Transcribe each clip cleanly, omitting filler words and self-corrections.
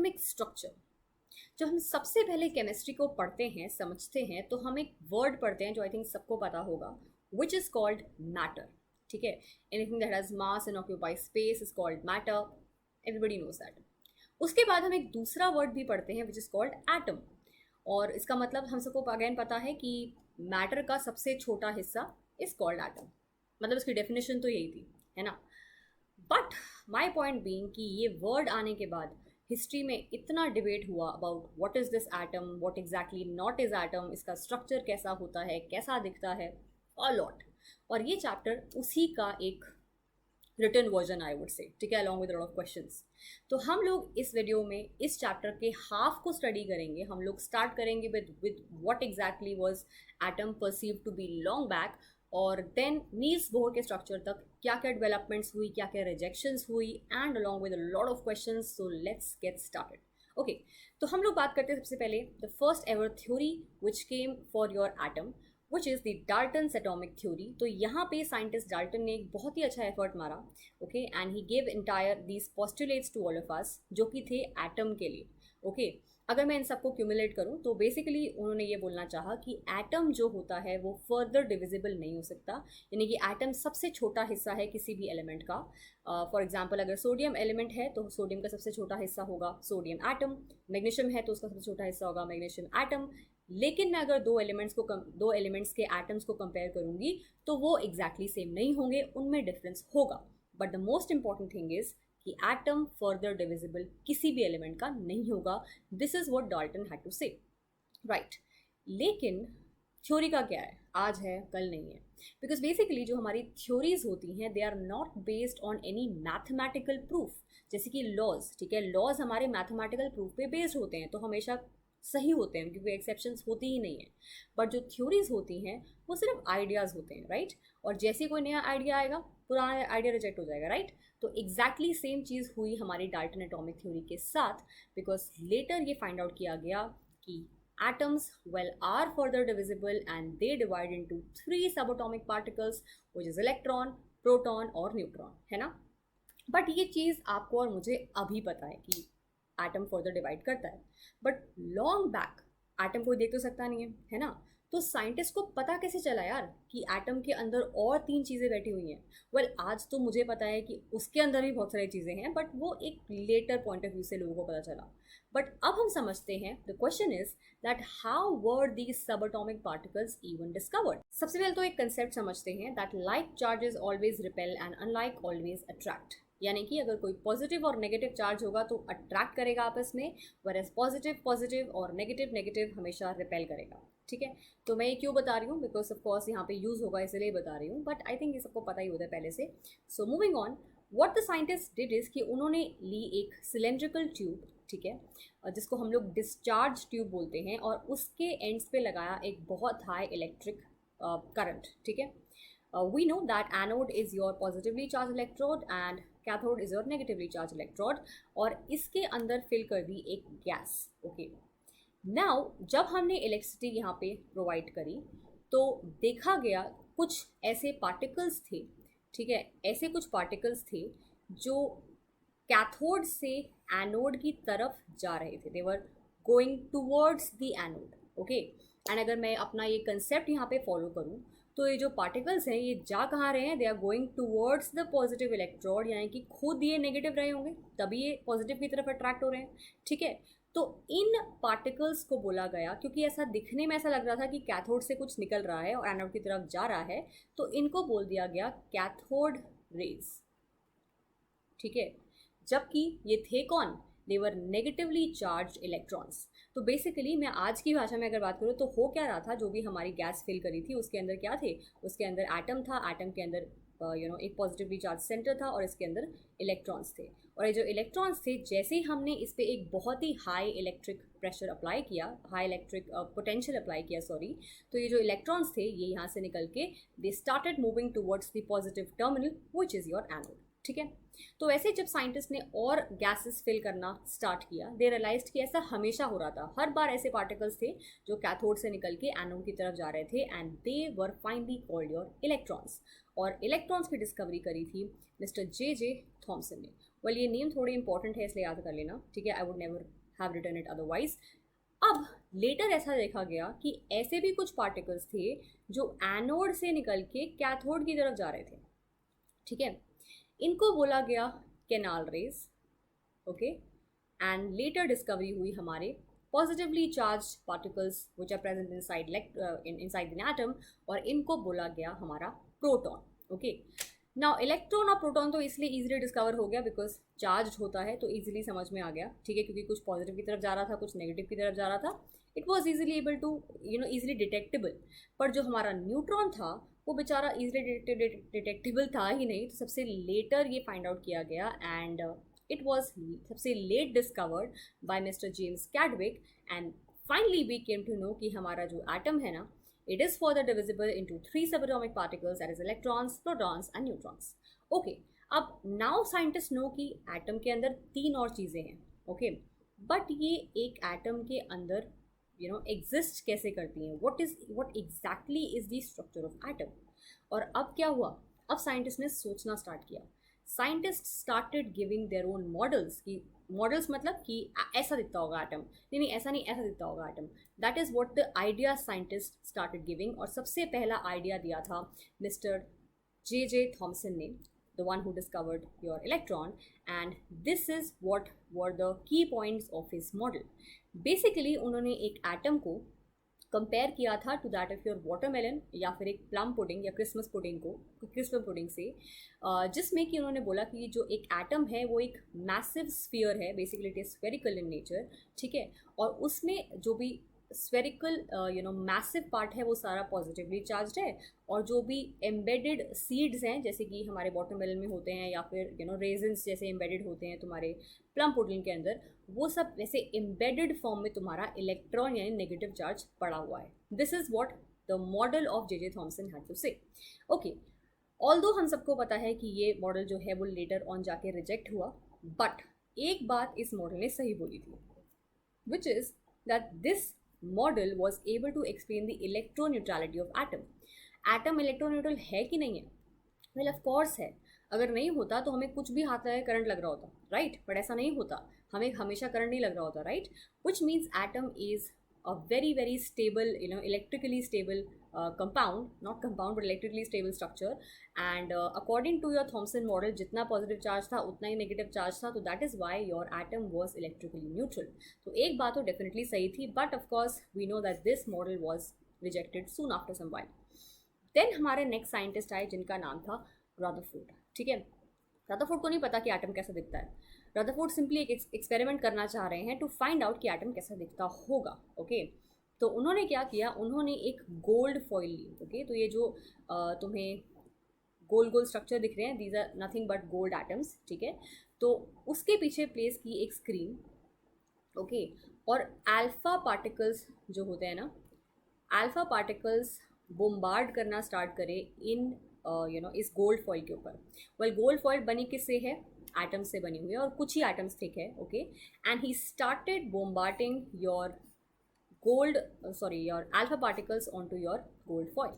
Atomic structure. जब हम सबसे पहले केमिस्ट्री को पढ़ते हैं, समझते हैं, तो हम एक वर्ड पढ़ते हैं जो आई थिंक सबको पता होगा, विच इज़ कॉल्ड मैटर। ठीक है, anything that has mass and occupy space is called matter, everybody knows that. उसके बाद हम एक दूसरा वर्ड भी पढ़ते हैं विच इज़ कॉल्ड एटम, और इसका मतलब हम सबको अगेन पता है कि मैटर का सबसे छोटा हिस्सा इज कॉल्ड एटम। मतलब इसकी डेफिनेशन तो यही थी, है ना। बट माई पॉइंट बीइंग कि ये वर्ड आने के बाद हिस्ट्री में इतना डिबेट हुआ about what is this atom, what exactly not is atom, इसका स्ट्रक्चर कैसा होता है, कैसा दिखता है, अ लॉट। और ये चैप्टर उसी का एक written version I would say, ठीक है, along with lot of questions. तो हम लोग इस वीडियो में इस चैप्टर के हाफ को स्टडी करेंगे। हम लोग स्टार्ट करेंगे with what exactly was atom perceive to be long back, और देन नील्स बोर के स्ट्रक्चर तक क्या क्या डेवलपमेंट्स हुई, क्या क्या रिजेक्शंस हुई, and along with a lot of questions. So let's get started. Okay, तो हम लोग बात करते हैं सबसे पहले the first ever theory which came for your atom, which is the Dalton's atomic theory. तो यहाँ पे साइंटिस्ट डाल्टन ने एक बहुत ही अच्छा एफर्ट मारा, okay, and he gave entire these postulates to all of us, जो कि थे एटम के लिए। ओके, अगर मैं इन सबको क्यूमुलेट करूं तो बेसिकली उन्होंने ये बोलना चाहा कि एटम जो होता है वो फर्दर डिविजिबल नहीं हो सकता, यानी कि एटम सबसे छोटा हिस्सा है किसी भी एलिमेंट का। फॉर एग्जांपल अगर सोडियम एलिमेंट है तो सोडियम का सबसे छोटा हिस्सा होगा सोडियम एटम, मैग्नीशियम है तो उसका सबसे छोटा हिस्सा होगा मैग्नीशियम एटम। लेकिन मैं अगर दो एलिमेंट्स के एटम्स को कंपेयर करूंगी तो वो एग्जैक्टली सेम नहीं होंगे, उनमें डिफरेंस होगा। But the most important thing is कि एटम फर्दर डिविजिबल किसी भी एलिमेंट का नहीं होगा। This is what Dalton had to say, right. लेकिन थ्योरी का क्या है, आज है कल नहीं है, बिकॉज बेसिकली जो हमारी थ्योरीज होती हैं they are not based on any mathematical proof. जैसे कि लॉज, ठीक है, लॉज हमारे मैथमेटिकल प्रूफ पे बेस्ड होते हैं तो हमेशा सही होते हैं क्योंकि एक्सेप्शंस होती ही नहीं है। बट जो थ्योरीज होती हैं वो सिर्फ आइडियाज़ होते हैं, राइट। और जैसे कोई नया आइडिया आएगा पुराना आइडिया रिजेक्ट हो जाएगा, राइट। तो एग्जैक्टली सेम चीज़ हुई हमारी डाल्टन एटॉमिक थ्योरी के साथ, बिकॉज लेटर ये फाइंड आउट किया गया कि atoms well are further divisible and they divide into 3 subatomic particles which is electron, proton और neutron, है ना। बट ये चीज़ आपको और मुझे अभी पता है कि एटम फर्दर डिवाइड करता है, बट लॉन्ग बैक एटम कोई देख तो सकता नहीं है ना। तो साइंटिस्ट को पता कैसे चला यार कि एटम के अंदर और 3 चीज़ें बैठी हुई हैं। वेल आज तो मुझे पता है कि उसके अंदर भी बहुत सारी चीज़ें हैं, बट वो एक लेटर पॉइंट ऑफ व्यू से लोगों को पता चला। बट अब हम समझते हैं, the question is that how were these subatomic particles even discovered. सबसे पहले तो एक कंसेप्ट समझते हैं that like charges always repel and unlike always attract. यानी कि अगर कोई पॉजिटिव और नेगेटिव चार्ज होगा तो अट्रैक्ट करेगा आपस में, वरएज पॉजिटिव पॉजिटिव और नेगेटिव नेगेटिव हमेशा रिपेल करेगा, ठीक है। तो मैं ये क्यों बता रही हूँ, बिकॉज ऑफ कोर्स यहाँ पे यूज़ होगा इसलिए बता रही हूँ, बट आई थिंक ये सबको पता ही होता है पहले से। So moving on, what the scientist did is कि उन्होंने ली एक सिलेंड्रिकल ट्यूब, ठीक है, जिसको हम लोग डिस्चार्ज ट्यूब बोलते हैं, और उसके एंड्स पे लगाया एक बहुत हाई इलेक्ट्रिक करंट, ठीक है। We know that anode is your positively charged electrode and cathode is your negatively charged electrode, और इसके अंदर फिल कर दी एक गैस, ओके। नाउ जब हमने इलेक्ट्रिसिटी यहाँ पे प्रोवाइड करी तो देखा गया कुछ ऐसे पार्टिकल्स थे, ठीक है, ऐसे कुछ पार्टिकल्स थे जो कैथोड से एनोड की तरफ जा रहे थे, they were going towards the anode, okay. And अगर मैं अपना ये कंसेप्ट यहाँ पे फॉलो करूँ तो ये जो पार्टिकल्स हैं ये जा कहाँ रहे हैं, they are going towards the positive electrode, यानी कि खुद ये नेगेटिव रहे होंगे तभी ये पॉजिटिव की तरफ अट्रैक्ट हो रहे हैं, ठीक है। तो इन पार्टिकल्स को बोला गया, क्योंकि ऐसा दिखने में ऐसा लग रहा था कि कैथोड से कुछ निकल रहा है और एनोड की तरफ जा रहा है, तो इनको बोल दिया गया कैथोड रेज, ठीक है। जबकि ये थे कौन, दे वर नेगेटिवली चार्ज इलेक्ट्रॉन्स। तो बेसिकली मैं आज की भाषा में अगर बात करूँ तो हो क्या रहा था, जो भी हमारी गैस फिल करी थी उसके अंदर क्या थे, उसके अंदर एटम था, एटम के अंदर एक पॉजिटिवली चार्ज सेंटर था और इसके अंदर इलेक्ट्रॉन्स थे। और ये जो इलेक्ट्रॉन्स थे, जैसे ही हमने इस पर एक बहुत ही हाई इलेक्ट्रिक प्रेशर अप्लाई किया, हाई इलेक्ट्रिक पोटेंशियल अप्लाई किया, सॉरी, तो ये जो इलेक्ट्रॉन्स थे ये यहाँ से निकल के they started moving towards the positive terminal which is your anode, ठीक है। तो वैसे जब साइंटिस्ट ने और गैसेस फिल करना स्टार्ट किया, दे रियलाइज्ड कि ऐसा हमेशा हो रहा था, हर बार ऐसे पार्टिकल्स थे जो कैथोड से निकल के एनोड की तरफ जा रहे थे, and they were finally called your electrons. और इलेक्ट्रॉन्स की डिस्कवरी करी थी मिस्टर जे थॉमसन ने। वेल ये नेम थोड़ी इंपॉर्टेंट है इसलिए याद कर लेना, ठीक है, I would never have written it otherwise. अब लेटर ऐसा देखा गया कि ऐसे भी कुछ पार्टिकल्स थे जो एनोड से निकल के कैथोड की तरफ जा रहे थे, ठीक है, इनको बोला गया canal rays, okay. And later discovery हुई हमारे positively charge particles which are present inside an atom, और इनको बोला गया हमारा प्रोटॉन, ओके। नाउ इलेक्ट्रॉन और प्रोटॉन तो इसलिए इजीली डिस्कवर हो गया बिकॉज चार्ज होता है तो इजीली समझ में आ गया, ठीक है, क्योंकि कुछ पॉजिटिव की तरफ जा रहा था, कुछ नेगेटिव की तरफ जा रहा था, it was easily able to easily detectable. पर जो हमारा न्यूट्रॉन था वो बेचारा इजीली डिटेक्टेबल था ही नहीं, तो सबसे लेटर ये फाइंड आउट किया गया एंड इट वॉज सबसे late discovered by mister James Chadwick. And finally we came to know कि हमारा जो एटम है ना, it is further divisible into 3 subatomic particles, that is electrons, protons and neutrons. Okay, अब now scientists know कि atom के अंदर 3 और चीज़ें हैं, okay, but ये एक atom के अंदर exist कैसे करती हैं, what exactly is the structure of atom। और अब क्या हुआ, अब साइंटिस्ट ने सोचना स्टार्ट किया, scientist started giving their own models, की मॉडल्स मतलब कि ऐसा दिखता होगा एटम, नहीं ऐसा नहीं, ऐसा दिखता होगा atom, that is what the idea scientist started giving. और सबसे पहला आइडिया दिया था मिस्टर जे थॉमसन ने, the one who discovered your electron, and this is what were the key points of his model. Basically उन्होंने एक atom को compare किया था to that of your watermelon या फिर एक प्लम पुडिंग या क्रिसमस पुडिंग से, जिसमें कि उन्होंने बोला कि जो एक एटम है वो एक मैसिव स्फीयर है, basically it is spherical in nature, ठीक है, और उसमें जो भी स्फेरिकल मैसिव पार्ट है वो सारा पॉजिटिवली चार्ज्ड है, और जो भी एम्बेडेड सीड्स हैं जैसे कि हमारे वाटरमेलन में होते हैं या फिर रेजिन्स जैसे एम्बेडेड होते हैं तुम्हारे प्लम पुडिंग के अंदर, वो सब वैसे एम्बेडेड फॉर्म में तुम्हारा इलेक्ट्रॉन यानी नेगेटिव चार्ज पड़ा हुआ है। This is what the model of J Thomson had to say, okay. Although हम सबको पता है कि ये मॉडल जो है वो लेटर ऑन जाके रिजेक्ट हुआ, बट एक बात इस मॉडल ने सही बोली थी, which is that this model was able to explain the electroneutrality of atom. Atom electroneutral है कि नहीं है, वेल ऑफ कोर्स है, अगर नहीं होता तो हमें कुछ भी हाथ लगाए करंट लग रहा होता, राइट, बट ऐसा नहीं होता, हमें हमेशा करंट नहीं लग रहा होता, right, which means atom is a very stable, electrically stable compound, not compound but electrically stable structure, and according to your Thomson model जितना positive charge था उतना ही negative charge था, तो that is why your atom was electrically neutral। तो एक बात तो definitely सही थी, but of course we know that this model was rejected soon after some while। then हमारे next scientist आए जिनका नाम था रदरफोर्ड, ठीक है। रदरफोर्ड को नहीं पता कि एटम कैसा दिखता है, रदरफोर्ड सिंपली एक एक्सपेरिमेंट करना चाह रहे हैं टू फाइंड आउट कि एटम कैसा दिखता होगा, ओके। तो उन्होंने क्या किया, उन्होंने एक गोल्ड फॉइल ली, ओके। तो ये जो तुम्हें गोल गोल स्ट्रक्चर दिख रहे हैं, these are nothing but gold atoms, ठीक है। तो उसके पीछे प्लेस की एक स्क्रीन, ओके, और अल्फा पार्टिकल्स जो होते हैं ना, अल्फा पार्टिकल्स बोम्बार्ड करना स्टार्ट करे इन इस गोल्ड फॉइल के ऊपर। वेल गोल्ड फॉइल बनी किससे है, एटम्स से बनी हुई है, और कुछ ही एटम्स थिक है, okay. And he started bombarding your your alpha particles on to your gold foil.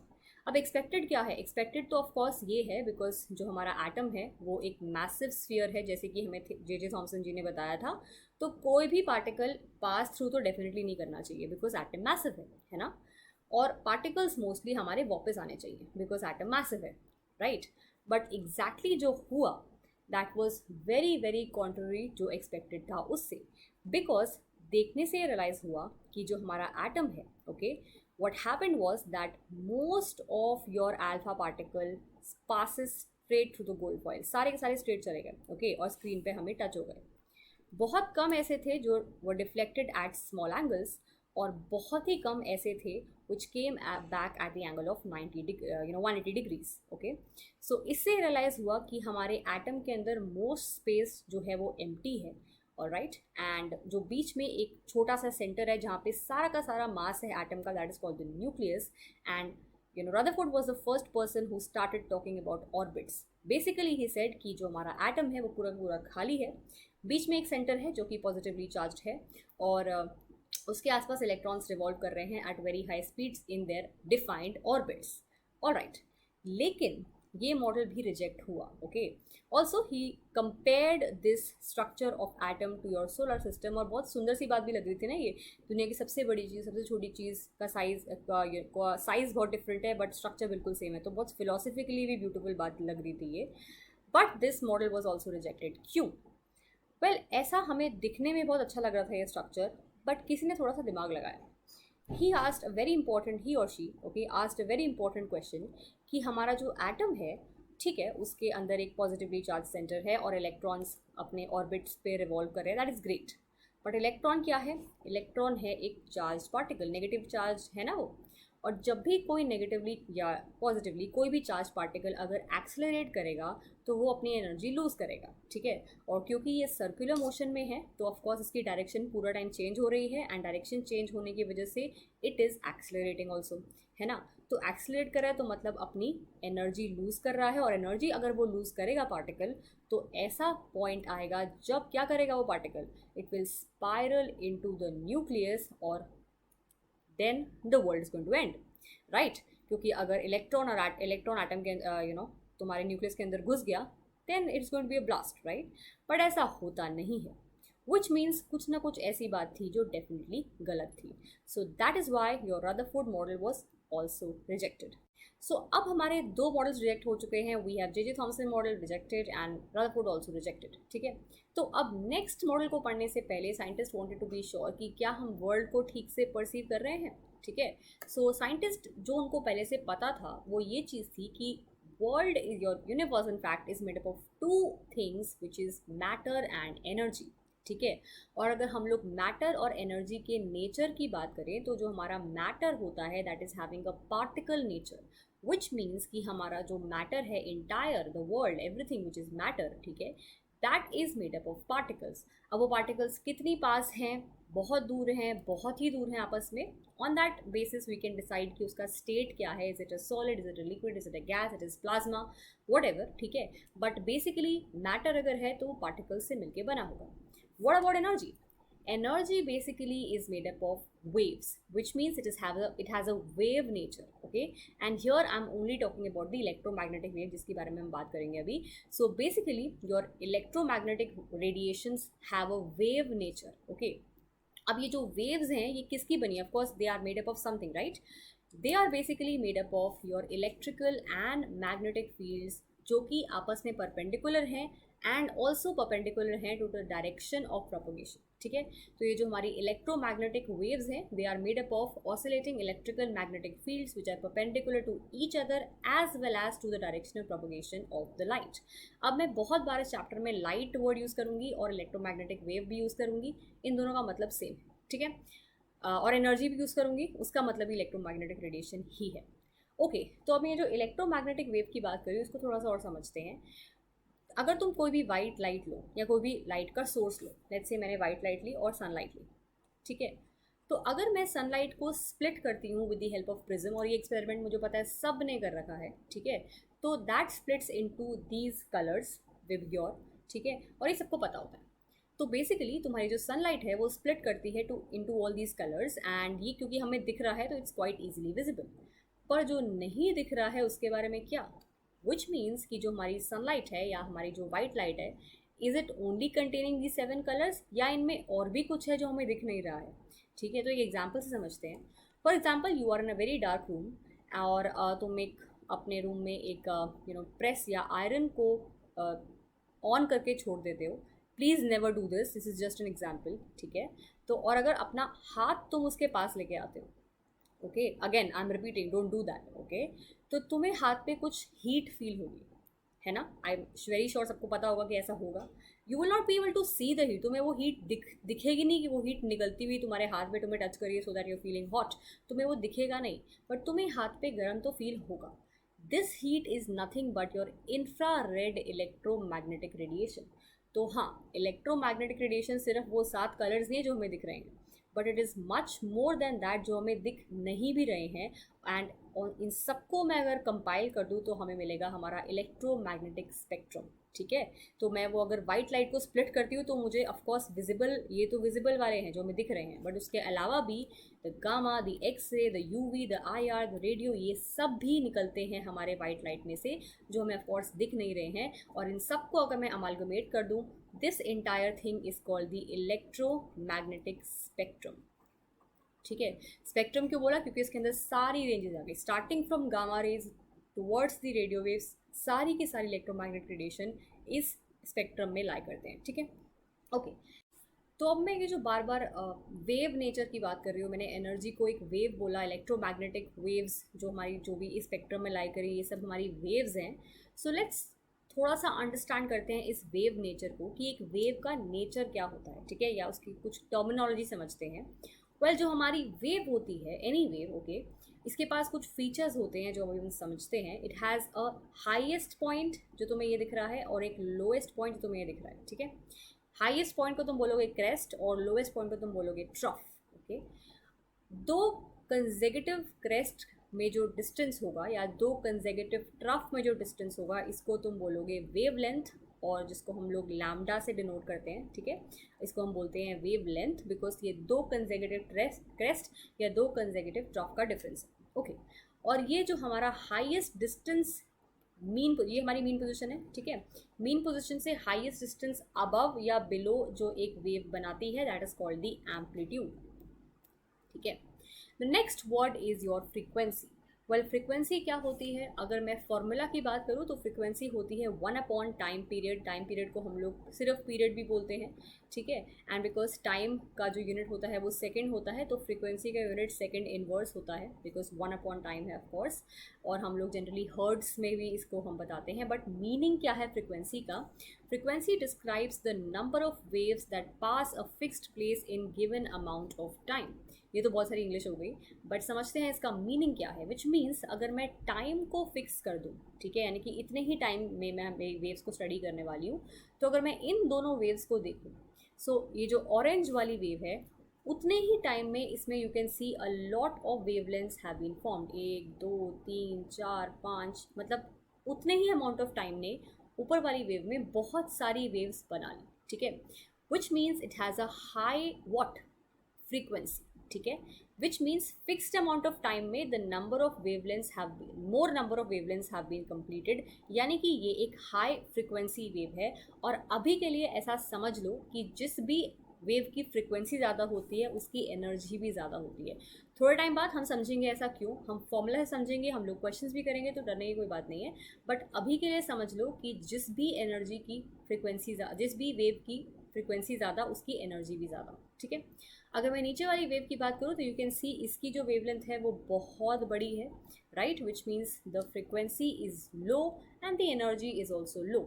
अब एक्सपेक्टेड क्या है, एक्सपेक्टेड तो ऑफकोर्स ये है बिकॉज जो हमारा एटम है वो एक मैसिव स्फीयर है, जैसे कि हमें जे थॉमसन जी ने बताया था, तो कोई भी पार्टिकल पास थ्रू तो डेफिनेटली नहीं करना चाहिए बिकॉज एटम मैसिव है ना, और पार्टिकल्स मोस्टली हमारे वापस आने चाहिए बिकॉज एटम मैसिव है, राइट। बट एग्जैक्टली जो हुआ दैट वॉज वेरी कॉन्ट्ररी जो एक्सपेक्टेड था उससे, बिकॉज देखने से रियलाइज हुआ कि जो हमारा एटम है, okay, what happened was that most of your alpha particle passes straight through the gold foil, सारे के सारे स्ट्रेट चले गए, ओके, और स्क्रीन पे हमें टच हो गए। बहुत कम ऐसे थे जो were deflected at small angles, और बहुत ही कम ऐसे थे which came back at the angle of 180 degrees, okay. So इससे रियलाइज हुआ कि हमारे एटम के अंदर मोस्ट स्पेस जो है वो एम्प्टी है, और राइट, एंड जो बीच में एक छोटा सा सेंटर है जहाँ पे सारा का सारा मास है एटम का, that is called the nucleus. And Rutherford was the first person who started talking about orbits. Basically he said कि जो हमारा एटम है वो पूरा खाली है, बीच में एक सेंटर है जो कि पॉजिटिवली चार्ज है, और उसके आसपास इलेक्ट्रॉन्स रिवॉल्व कर रहे हैं at very high speeds in their defined orbits, alright. लेकिन ये मॉडल भी रिजेक्ट हुआ. Okay, also he compared this structure of atom to your solar system. और बहुत सुंदर सी बात भी लग रही थी ना, ये दुनिया की सबसे बड़ी चीज़ सबसे छोटी चीज़ का साइज बहुत डिफरेंट है बट स्ट्रक्चर बिल्कुल सेम है. तो बहुत फिलोसफिकली भी ब्यूटीफुल बात लग रही थी ये. But this model was also rejected. क्यों? वेल, ऐसा हमें दिखने में बहुत अच्छा लग रहा था ये स्ट्रक्चर, बट किसी ने थोड़ा सा दिमाग लगाया. He asked a very important, he और she, okay, asked a very important question कि हमारा जो एटम है, ठीक है, उसके अंदर एक पॉजिटिवली चार्ज सेंटर है और इलेक्ट्रॉन्स अपने ऑर्बिट्स पे रिवॉल्व कर रहे हैं. That is great. But electron क्या है? इलेक्ट्रॉन है एक चार्ज पार्टिकल, नेगेटिव चार्ज है ना वो. और जब भी कोई नेगेटिवली या पॉजिटिवली कोई भी चार्ज पार्टिकल अगर एक्सेलरेट करेगा तो वो अपनी एनर्जी लूज़ करेगा. ठीक है, और क्योंकि ये सर्कुलर मोशन में है तो ऑफकोर्स इसकी डायरेक्शन पूरा टाइम चेंज हो रही है, एंड डायरेक्शन चेंज होने की वजह से इट इज़ एक्सेलरेटिंग ऑल्सो, है ना. तो एक्सेलरेट कर रहा है तो मतलब अपनी एनर्जी लूज़ कर रहा है, और एनर्जी अगर वो लूज़ करेगा पार्टिकल तो ऐसा पॉइंट आएगा जब क्या करेगा वो particle, it will spiral into the nucleus, और then the world is going to end, right. क्योंकि अगर इलेक्ट्रॉन एटम के तुम्हारे न्यूक्लियस के अंदर घुस गया then it's going to be a blast, right. But ऐसा होता नहीं है, विच मीन्स कुछ ना कुछ ऐसी बात थी जो डेफिनेटली गलत थी. So that is why your Rutherford model was also rejected. So अब हमारे दो मॉडल्स रिजेक्ट हो चुके हैं. We have J Thomson model rejected and Rutherford also rejected. ठीक है, तो अब नेक्स्ट मॉडल को पढ़ने से पहले scientist wanted to be sure कि क्या हम वर्ल्ड को ठीक से परसीव कर रहे हैं. ठीक है, सो साइंटिस्ट जो उनको पहले से पता था वो ये चीज़ थी कि world is your universe in fact is made up of two things which is matter and energy. ठीक है, और अगर हम लोग मैटर और एनर्जी के नेचर की बात करें तो जो हमारा मैटर होता है that is having a particle nature, which means कि हमारा जो मैटर है entire the world everything which is matter, ठीक है, that is made up of particles. अब वो पार्टिकल्स कितनी पास हैं, बहुत दूर हैं, बहुत ही दूर हैं आपस में. On that basis we can decide कि उसका स्टेट क्या है, is it a solid, is it a liquid, is it a gas, it is plasma, whatever. ठीक है, बट बेसिकली मैटर अगर है तो वो पार्टिकल्स से मिलकर बना होगा. What about energy? Energy basically is made up of waves, which means it has a wave nature. Okay, and here I'm only talking about the electromagnetic wave, जिसके बारे में हम बात करेंगे अभी. So basically your electromagnetic radiations have a wave nature. Okay, अब ये जो waves हैं ये किसकी बनी है? Of course they are made up of something, right? They are basically made up of your electrical and magnetic fields जो कि आपस में परपेंडिकुलर हैं एंड ऑल्सो परपेंडिकुलर हैं to the direction of propagation. ठीक है, तो ये जो हमारी इलेक्ट्रोमैग्नेटिक वेव्स हैं they are made up of oscillating electrical magnetic fields which are perpendicular to each other as well as to the directional propagation of the light. अब मैं बहुत बार इस चैप्टर में लाइट वर्ड यूज़ करूँगी और electromagnetic wave भी use करूँगी, इन दोनों का मतलब सेम है. ठीक है, और एनर्जी भी यूज़ करूँगी, उसका मतलब इलेक्ट्रोमैग्नेटिक रेडिएशन ही है. ओके, तो अब ये जो इलेक्ट्रोमैग्नेटिक वेव की बात करें उसको थोड़ा सा और समझते हैं. अगर तुम कोई भी वाइट लाइट लो या कोई भी लाइट का सोर्स लो, लेट्स से मैंने वाइट लाइट ली और सनलाइट ली. ठीक है, तो अगर मैं सनलाइट को स्प्लिट करती हूँ with the help of prism, और ये एक्सपेरिमेंट मुझे पता है सब ने कर रखा है. ठीक है, तो that splits into these colours VIBGYOR. ठीक है, और ये सबको पता होता है. तो बेसिकली तुम्हारी जो सनलाइट है वो स्प्लिट करती है to into all these colours, and ये क्योंकि हमें दिख रहा है तो इट्स क्वाइट ईजिली विजिबल. पर जो नहीं दिख रहा है उसके बारे में क्या, विच मीन्स कि जो हमारी सनलाइट है या हमारी जो वाइट लाइट है, is it only containing the 7 colours या इनमें और भी कुछ है जो हमें दिख नहीं रहा है. ठीक है, तो ये एग्जाम्पल से समझते हैं. For example you are in a very dark room और तुम एक अपने रूम में एक प्रेस या आयरन को ऑन करके छोड़ देते हो. Please never do this, this is just an example. ठीक है, तो और अगर अपना हाथ तुम उसके पास लेके आते हो, okay, again I am repeating, don't do that. Okay, तो तुम्हें हाथ पे कुछ हीट फील होगी, है ना. आई एम वेरी श्योर सबको पता होगा कि ऐसा होगा. You will not be able to see the heat, तुम्हें वो हीट दिखेगी नहीं कि वो हीट निकलती हुई तुम्हारे हाथ में तुम्हें टच करिए so that you feeling hot, तुम्हें वो दिखेगा नहीं, बट तुम्हें हाथ पे गर्म तो फील होगा. This heat is nothing but your infrared electromagnetic radiation. तो हाँ, इलेक्ट्रोमैग्नेटिक रेडिएशन सिर्फ वो 7 कलर्स नहीं है जो हमें दिख रहे हैं, but it is much more than that जो हमें दिख नहीं भी रहे हैं. एंड इन सबको मैं अगर कंपाइल कर दूँ तो हमें मिलेगा हमारा इलेक्ट्रोमैग्नेटिक स्पेक्ट्रम. ठीक है। तो मैं वो अगर वाइट लाइट को स्प्लिट करती हूँ तो मुझे ऑफकोर्स विजिबल, ये तो विजिबल वाले हैं जो हमें दिख रहे हैं, बट उसके अलावा भी the gamma, the X ray, the UV, the IR, the radio, ये सब भी निकलते हैं हमारे वाइट लाइट में से, जो हमें ऑफकोर्स दिख नहीं रहे हैं। और इन सबको अगर मैं अमालगमेट कर दूँ, this entire thing is called the electromagnetic spectrum. ठीक है। स्पेक्ट्रम क्यों बोला? क्योंकि इसके अंदर सारी रेंजेस आ गई, starting from gamma rays towards the radio waves, सारी की सारी इलेक्ट्रोमैग्नेटिक रेडिएशन इस स्पेक्ट्रम में लाई करते हैं। ठीक है, ओके। तो अब मैं ये जो बार बार वेव नेचर की बात कर रही हूँ, मैंने एनर्जी को एक वेव बोला, इलेक्ट्रोमैग्नेटिक वेव्स जो हमारी जो भी इस स्पेक्ट्रम में लाई करी, ये सब हमारी वेव्स हैं। सो लेट्स थोड़ा सा अंडरस्टैंड करते हैं इस वेव नेचर को, कि एक वेव का नेचर क्या होता है, ठीक है, या उसकी कुछ टर्मिनोलॉजी समझते हैं। वेल, जो हमारी वेव होती है, एनी वेव, ओके, इसके पास कुछ फीचर्स होते हैं जो हम समझते हैं। It has a highest point जो तुम्हें ये दिख रहा है, और एक लोएस्ट पॉइंट जो तुम्हें ये दिख रहा है। ठीक है, हाईएस्ट पॉइंट को तुम बोलोगे क्रेस्ट, और लोएस्ट पॉइंट को तुम बोलोगे ट्रफ। ओके, दो कंसेक्यूटिव क्रेस्ट में जो डिस्टेंस होगा, या दो कंसेक्यूटिव ट्रफ में जो डिस्टेंस होगा, इसको तुम बोलोगे वेव लेंथ, और जिसको हम लोग लैम्डा से डिनोट करते हैं। ठीक है, इसको हम बोलते हैं वेव लेंथ, बिकॉज ये दो कंसेक्यूटिव क्रेस्ट या दो कंसेक्यूटिव ट्रफ का डिफरेंस है। ओके, और ये जो हमारा हाईएस्ट डिस्टेंस ये हमारी मीन पोजीशन है। ठीक है, मीन पोजीशन से हाईएस्ट डिस्टेंस अबव या बिलो जो एक वेव बनाती है, that is called the amplitude. ठीक है, the next word is your frequency. Well, frequency क्या होती है? अगर मैं फॉर्मूला की बात करूँ तो फ्रीक्वेंसी होती है 1 टाइम पीरियड। टाइम पीरियड को हम लोग सिर्फ पीरियड भी बोलते हैं। ठीक है, एंड बिकॉज टाइम का जो यूनिट होता है वो सेकंड होता है, तो फ्रीक्वेंसी का यूनिट सेकंड इनवर्स होता है, बिकॉज 1 टाइम है ऑफकोर्स। और हम लोग जनरली हर्ट्स में भी इसको हम बताते हैं। बट मीनिंग क्या है फ्रीक्वेंसी का? Frequency describes the number of waves that pass a fixed place in given amount of time. ये तो बहुत सारी इंग्लिश हो गई, बट समझते हैं इसका मीनिंग क्या है। विच मीन्स, अगर मैं टाइम को फिक्स कर दूँ, ठीक है, यानी कि इतने ही टाइम में मैं वेव्स को स्टडी करने वाली हूँ, तो अगर मैं इन दोनों वेव्स को देखूँ, सो ये जो ऑरेंज वाली वेव है, उतने ही टाइम में इसमें you can see a lot of wavelengths have been formed. 1 2 3 4 5, मतलब उतने ही अमाउंट ऑफ टाइम ने ऊपर वाली वेव में बहुत सारी वेव्स बना ली। ठीक है, which means it has a high what frequency. ठीक है, which means fixed amount of time में the number of wavelengths have been, more number of wavelengths have been completed, यानी कि ये एक हाई फ्रीक्वेंसी वेव है। और अभी के लिए ऐसा समझ लो कि जिस भी वेव की फ्रीक्वेंसी ज़्यादा होती है उसकी एनर्जी भी ज़्यादा होती है। थोड़े टाइम बाद हम समझेंगे ऐसा क्यों, हम फॉर्मूला से समझेंगे, हम लोग क्वेश्चंस भी करेंगे, तो डरने की कोई बात नहीं है। बट अभी के लिए समझ लो कि जिस भी एनर्जी की फ्रीक्वेंसी, जिस भी वेव की फ्रीक्वेंसी ज़्यादा, उसकी एनर्जी भी ज़्यादा। ठीक है, अगर मैं नीचे वाली वेव की बात करूँ तो यू कैन सी इसकी जो वेवलेंथ है वो बहुत बड़ी है, right, which means the frequency is low and the energy is also low,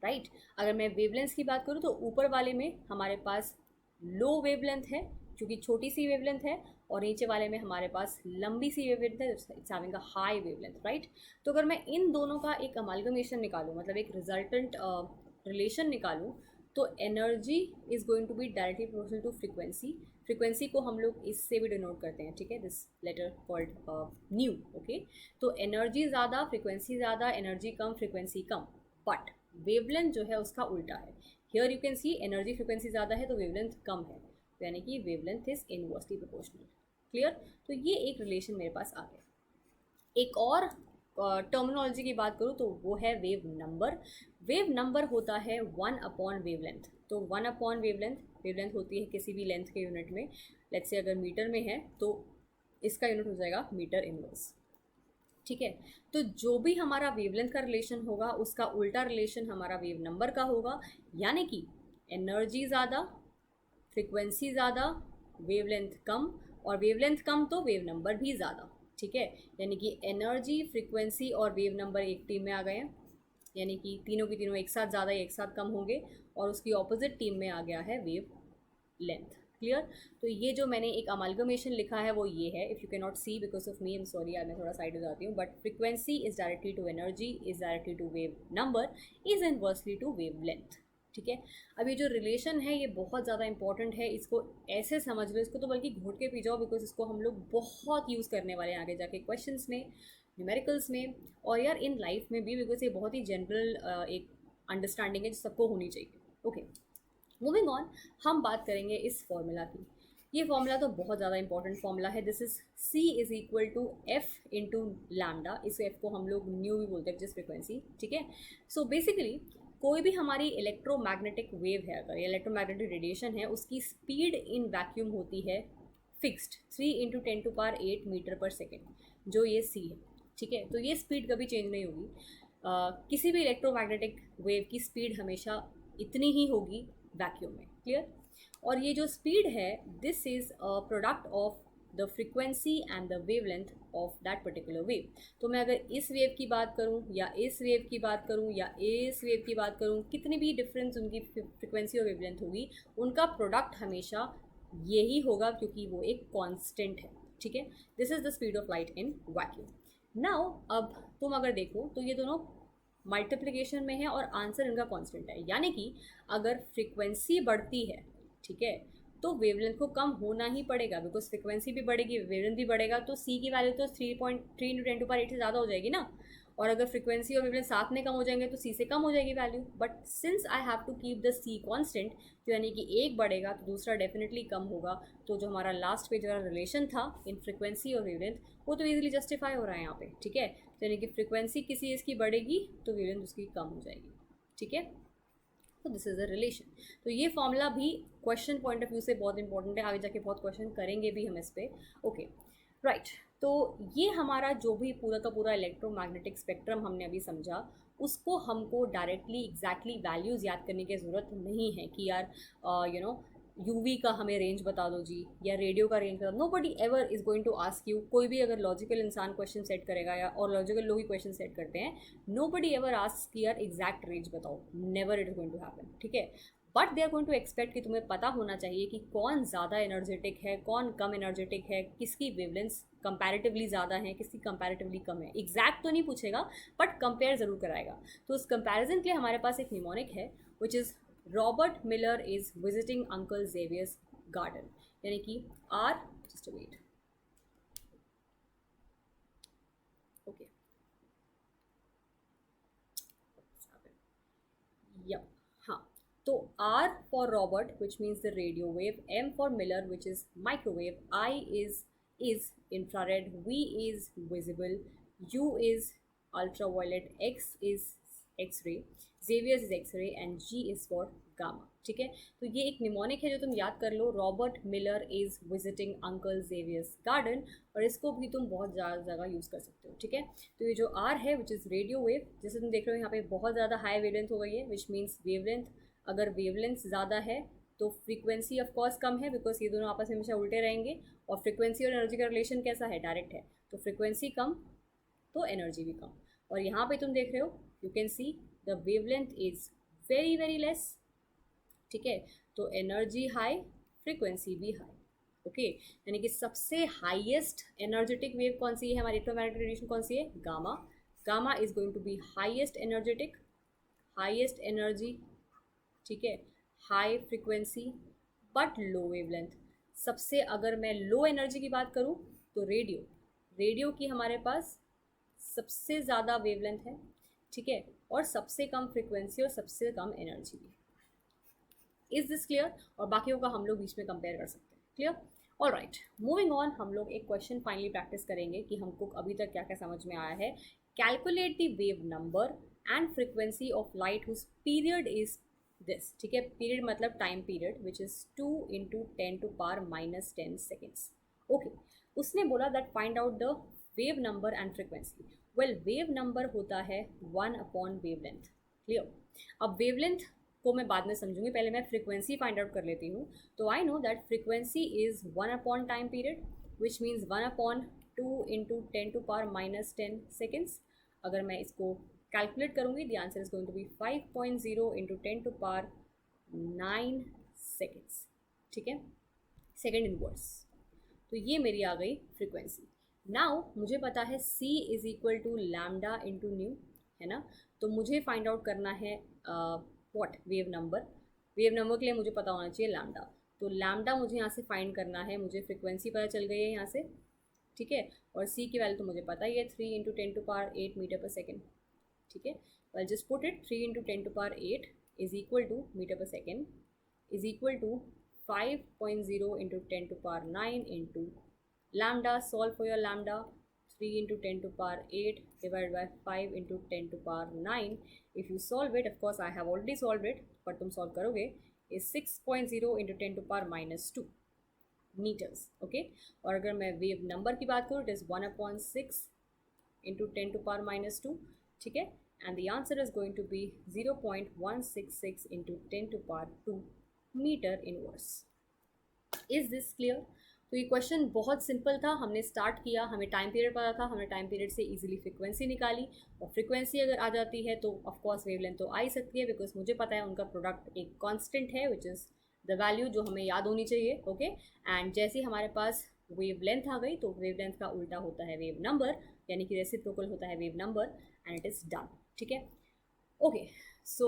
right. अगर मैं वेवलेंथ की बात करूँ तो ऊपर वाले में हमारे पास लो वेवलेंथ है क्योंकि छोटी सी वेवलेंथ है, और नीचे वाले में हमारे पास लंबी सी वेवलेंथ है, it's having a high wavelength, right. तो अगर मैं इन दोनों का एक अमालगमेशन निकालूँ, मतलब एक रिजल्टेंट रिलेशन निकालूँ, तो energy is going to be directly proportional to frequency. Frequency को हम लोग इससे भी डिनोट करते हैं, ठीक है, this letter called nu. Okay, तो एनर्जी ज़्यादा, फ्रीक्वेंसी ज़्यादा, एनर्जी कम, फ्रीक्वेंसी कम। बट वेवलेंथ जो है उसका उल्टा है। Here you can see energy frequency ज़्यादा है तो वेवलेंथ कम है, यानी कि wavelength is inversely proportional. Clear? तो ये एक रिलेशन मेरे पास आ गया। एक और टर्मिनोलॉजी की बात करूँ तो वो है वेव नंबर। वेव नंबर होता है 1 वेवलेंथ। तो 1 वेवलेंथ, वेवलेंथ होती है किसी भी लेंथ के यूनिट में। लेट्स से अगर मीटर में है तो इसका यूनिट हो जाएगा मीटर इनवर्स। ठीक है, तो जो भी हमारा वेवलेंथ का रिलेशन होगा उसका उल्टा रिलेशन हमारा वेव नंबर का होगा, यानी कि एनर्जी ज़्यादा, फ्रीक्वेंसी ज़्यादा, वेवलेंथ कम, और वेवलेंथ कम तो वेव नंबर भी ज़्यादा। ठीक है, यानी कि एनर्जी, फ्रीक्वेंसी और वेव नंबर एक टीम में आ गए हैं, यानी कि तीनों की तीनों एक साथ ज़्यादा एक साथ कम होंगे, और उसकी ऑपोजिट टीम में आ गया है वेव लेंथ। क्लियर? तो ये जो मैंने एक अमालगमेशन लिखा है वो ये है। If you can not see because of me, I am sorry, मैं थोड़ा साइड हो जाती हूँ, but frequency is directly to energy, is directly to wave number, is inversely to wave length. ठीक है, अब ये जो रिलेशन है ये बहुत ज़्यादा इंपॉर्टेंट है, इसको ऐसे समझ लो, इसको तो बल्कि घोट के पी जाओ, बिकॉज इसको हम लोग बहुत यूज़ करने वाले हैं आगे जाके क्वेश्चंस में, न्यूमेरिकल्स में, और यार इन लाइफ में भी, बिकॉज ये बहुत ही जनरल एक अंडरस्टैंडिंग है जो सबको होनी चाहिए। ओके, मूविंग ऑन, हम बात करेंगे इस फॉर्मूला की। ये फॉर्मूला तो बहुत ज़्यादा इंपॉर्टेंट फॉर्मूला है। This is C is equal to F into lambda. इस एफ को हम लोग न्यू भी बोलते हैं, जिस फ्रिक्वेंसी, ठीक है। सो बेसिकली कोई भी हमारी इलेक्ट्रोमैग्नेटिक वेव है, अगर इलेक्ट्रोमैग्नेटिक रेडिएशन है, उसकी स्पीड इन वैक्यूम होती है फिक्स्ड 3 × 10⁸ मीटर पर सेकेंड, जो ये C है, ठीक है। तो ये स्पीड कभी चेंज नहीं होगी। किसी भी इलेक्ट्रोमैग्नेटिक वेव की स्पीड हमेशा इतनी ही होगी वैक्यूम में, क्लियर। और ये जो स्पीड है, this is a product of the frequency and the wavelength of that particular wave. तो मैं अगर इस वेव की बात करूं या इस वेव की बात करूं या इस वेव की बात करूं, कितनी भी डिफरेंस उनकी फ्रीक्वेंसी और वेवलेंथ होगी, उनका प्रोडक्ट हमेशा यही होगा, क्योंकि वो एक कांस्टेंट है, ठीक है। This is the speed of light in vacuum. Now अब तुम अगर देखो तो ये दोनों मल्टीप्लिकेशन में है और आंसर इनका कांस्टेंट है, यानी कि अगर फ्रीक्वेंसी बढ़ती है, ठीक है, तो वेवलेंथ को कम होना ही पड़ेगा, बिकॉज फ्रीक्वेंसी भी बढ़ेगी, वेवलेंथ भी बढ़ेगा, तो सी की वैल्यू तो 3.3 × 10⁸ से ज़्यादा हो जाएगी ना। और अगर फ्रीक्वेंसी और वेवलेंथ साथ में कम हो जाएंगे तो सी से कम हो जाएगी value. But since I have to keep the C constant, तो यानी कि एक बढ़ेगा तो दूसरा डेफिनेटली कम होगा। तो जो हमारा लास्ट पेज वाला रिलेशन था इन फ्रीक्वेंसी और वेवलेंथ, वो तो इजीली जस्टिफाई हो रहा है यहाँ पे, ठीक है। तो यानी कि फ्रीक्वेंसी किसी इसकी बढ़ेगी तो वेवलेंथ उसकी कम हो जाएगी, ठीक है। तो दिस इज अ रिलेशन। तो ये फॉर्मूला भी क्वेश्चन पॉइंट ऑफ व्यू से बहुत इंपॉर्टेंट है, आगे जाके बहुत क्वेश्चन करेंगे भी हम इस पे। Okay, right. तो ये हमारा जो भी पूरा का पूरा इलेक्ट्रोमैग्नेटिक स्पेक्ट्रम हमने अभी समझा, उसको हमको डायरेक्टली एग्जैक्टली वैल्यूज़ याद करने की ज़रूरत नहीं है कि यार यूवी का हमें रेंज बता दो जी, या रेडियो का रेंज बता दो। Nobody ever is going to ask you, कोई भी अगर लॉजिकल इंसान क्वेश्चन सेट करेगा या और लॉजिकल लोग ही क्वेश्चन सेट करते हैं, नोबडी एवर आस्क कि यार एग्जैक्ट रेंज बताओ, never it is going to happen, ठीक है। But they are going to expect कि तुम्हें पता होना चाहिए कि कौन ज़्यादा एनर्जेटिक है, कौन कम एनर्जेटिक है, किसकी वेवलेंस कंपैरेटिवली ज़्यादा है, किसकी कंपैरेटिवली कम है। एग्जैक्ट तो नहीं पूछेगा, बट कंपेयर ज़रूर कराएगा। तो उस कंपैरिजन के लिए हमारे पास एक निमोनिक है, which is Robert Miller is visiting uncle Xavier's garden, यानी कि R, just wait, okay, yup, हाँ। तो R for Robert, which means the radio wave, M for Miller, which is microwave, I is infrared, V is visible, U is ultraviolet, X is X-ray, Xavier is X-ray, and G is for gamma, ठीक है। तो ये एक mnemonic है जो तुम याद कर लो, Robert Miller is visiting uncle Xavier's garden, और इसको भी तुम बहुत ज़्यादा जगह यूज़ कर सकते हो, ठीक है। तो ये जो R है, विच इज़ रेडियो वेव, जैसे तुम देख रहे हो यहाँ पे बहुत ज़्यादा हाई वेवलेंथ हो गई है, विच मीन्स वेवलेंथ, अगर वेवलेंथ ज़्यादा है तो फ्रीक्वेंसी ऑफ कोर्स कम है, बिकॉज ये दोनों आपस में हमेशा उल्टे रहेंगे। और फ्रीक्वेंसी और एनर्जी का रिलेशन कैसा है, डायरेक्ट है। तो फ्रीक्वेंसी कम तो एनर्जी भी कम। और यहाँ पे तुम देख रहे हो, you can see the wavelength is very very less, ठीक है। तो एनर्जी हाई, फ्रीक्वेंसी भी हाई, ओके। यानी कि सबसे हाईएस्ट एनर्जेटिक वेव कौन सी है हमारी इलेक्ट्रोमैग्नेटिक रेडिएशन, कौन सी है, gamma. Gamma is going to be highest energetic, highest energy, ठीक है, high frequency but low wavelength. सबसे अगर मैं लो एनर्जी की बात करूं तो रेडियो, रेडियो की हमारे पास सबसे ज़्यादा वेवलेंथ है, ठीक है, और सबसे कम फ्रीक्वेंसी और सबसे कम एनर्जी भी। Is this clear? और बाकियों का हम लोग बीच में कंपेयर कर सकते हैं, clear. All right, moving on, हम लोग एक क्वेश्चन फाइनली प्रैक्टिस करेंगे कि हमको अभी तक क्या क्या समझ में आया है। Calculate the wave number and frequency of light whose period is this, ठीक है। पीरियड मतलब time period, which is 2 × 10⁻⁻10 seconds, okay. उसने बोला that find out the wave number and frequency. Well, wave number होता है 1 वेवलेंथ, क्लियर। अब wavelength को मैं बाद में समझूंगी, पहले मैं फ्रीक्वेंसी फाइंड आउट कर लेती हूँ। तो I know that frequency is 1 time period, which means 1/2 × 10⁻10 seconds. अगर मैं इसको कैलकुलेट करूँगी, the answer is going to be 5.0 × 10⁻9 seconds, ठीक है, सेकेंड इनवर्स। तो ये मेरी आ गई फ्रीक्वेंसी। नाउ मुझे पता है C is equal to lambda into nu, है ना। तो मुझे फाइंड आउट करना है what, wave number. Wave number के लिए मुझे पता होना चाहिए लैम्डा। तो लैम्डा मुझे यहाँ से फाइंड करना है, मुझे फ्रीक्वेंसी पता चल गई है यहाँ से, ठीक है। और C की वैल्यू तो मुझे पता ही है, 3 × 10⁸ मीटर पर सेकेंड, ठीक है। Well, just put it 3 into 10 to power 8 is equal to meter per second is equal to 5.0 into 10 to power 9 into lambda. Solve for your lambda. 3 into 10 to power 8 divided by 5 into 10 to power 9. If you solve it, of course I have already solved it, but तुम solve करोगे, is 6.0 into 10 to power minus 2 meters. Okay, और अगर मैं wave number की बात करूँ, it is 1/6 into 10 to power minus 2. ठीक है, and the answer is going to be 0.166 into 10 to power 2 meter inverse. Is this clear? तो ये क्वेश्चन बहुत सिंपल था. हमने स्टार्ट किया, हमें टाइम पीरियड पता था, हमने टाइम पीरियड से इजीली फ्रीक्वेंसी निकाली, और फ्रीक्वेंसी अगर आ जाती है तो ऑफ कोर्स वेवलेंथ तो आ ही सकती है, बिकॉज मुझे पता है उनका प्रोडक्ट एक कांस्टेंट है, विच इज़ द वैल्यू जो हमें याद होनी चाहिए. ओके, एंड जैसे हमारे पास वेवलेंथ आ गई तो वेवलेंथ का उल्टा होता है वेव नंबर, यानी कि रेसिप्रोकल होता है wave number, and it is done. ठीक है, okay. So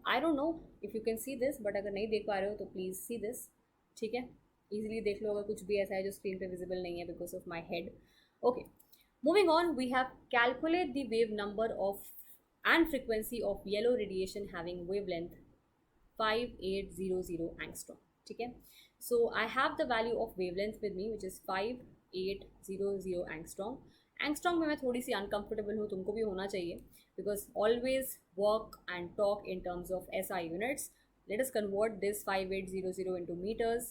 I don't know if you can see this, but अगर नहीं देख पा रहे हो तो प्लीज़ सी दिस. ठीक है, ईजिली देख लो अगर कुछ भी ऐसा है जो स्क्रीन पे विजिबल नहीं है because of my head. Okay, moving on, we have calculate the wave number of and frequency of yellow radiation having wavelength 5800 angstrom. ठीक है, so I have the value of wavelength with me which is 5800 angstrom. Angstrom में मैं थोड़ी सी uncomfortable हूँ, तुमको भी होना चाहिए, because always work and talk in terms of SI units. Let us convert this 5800 into meters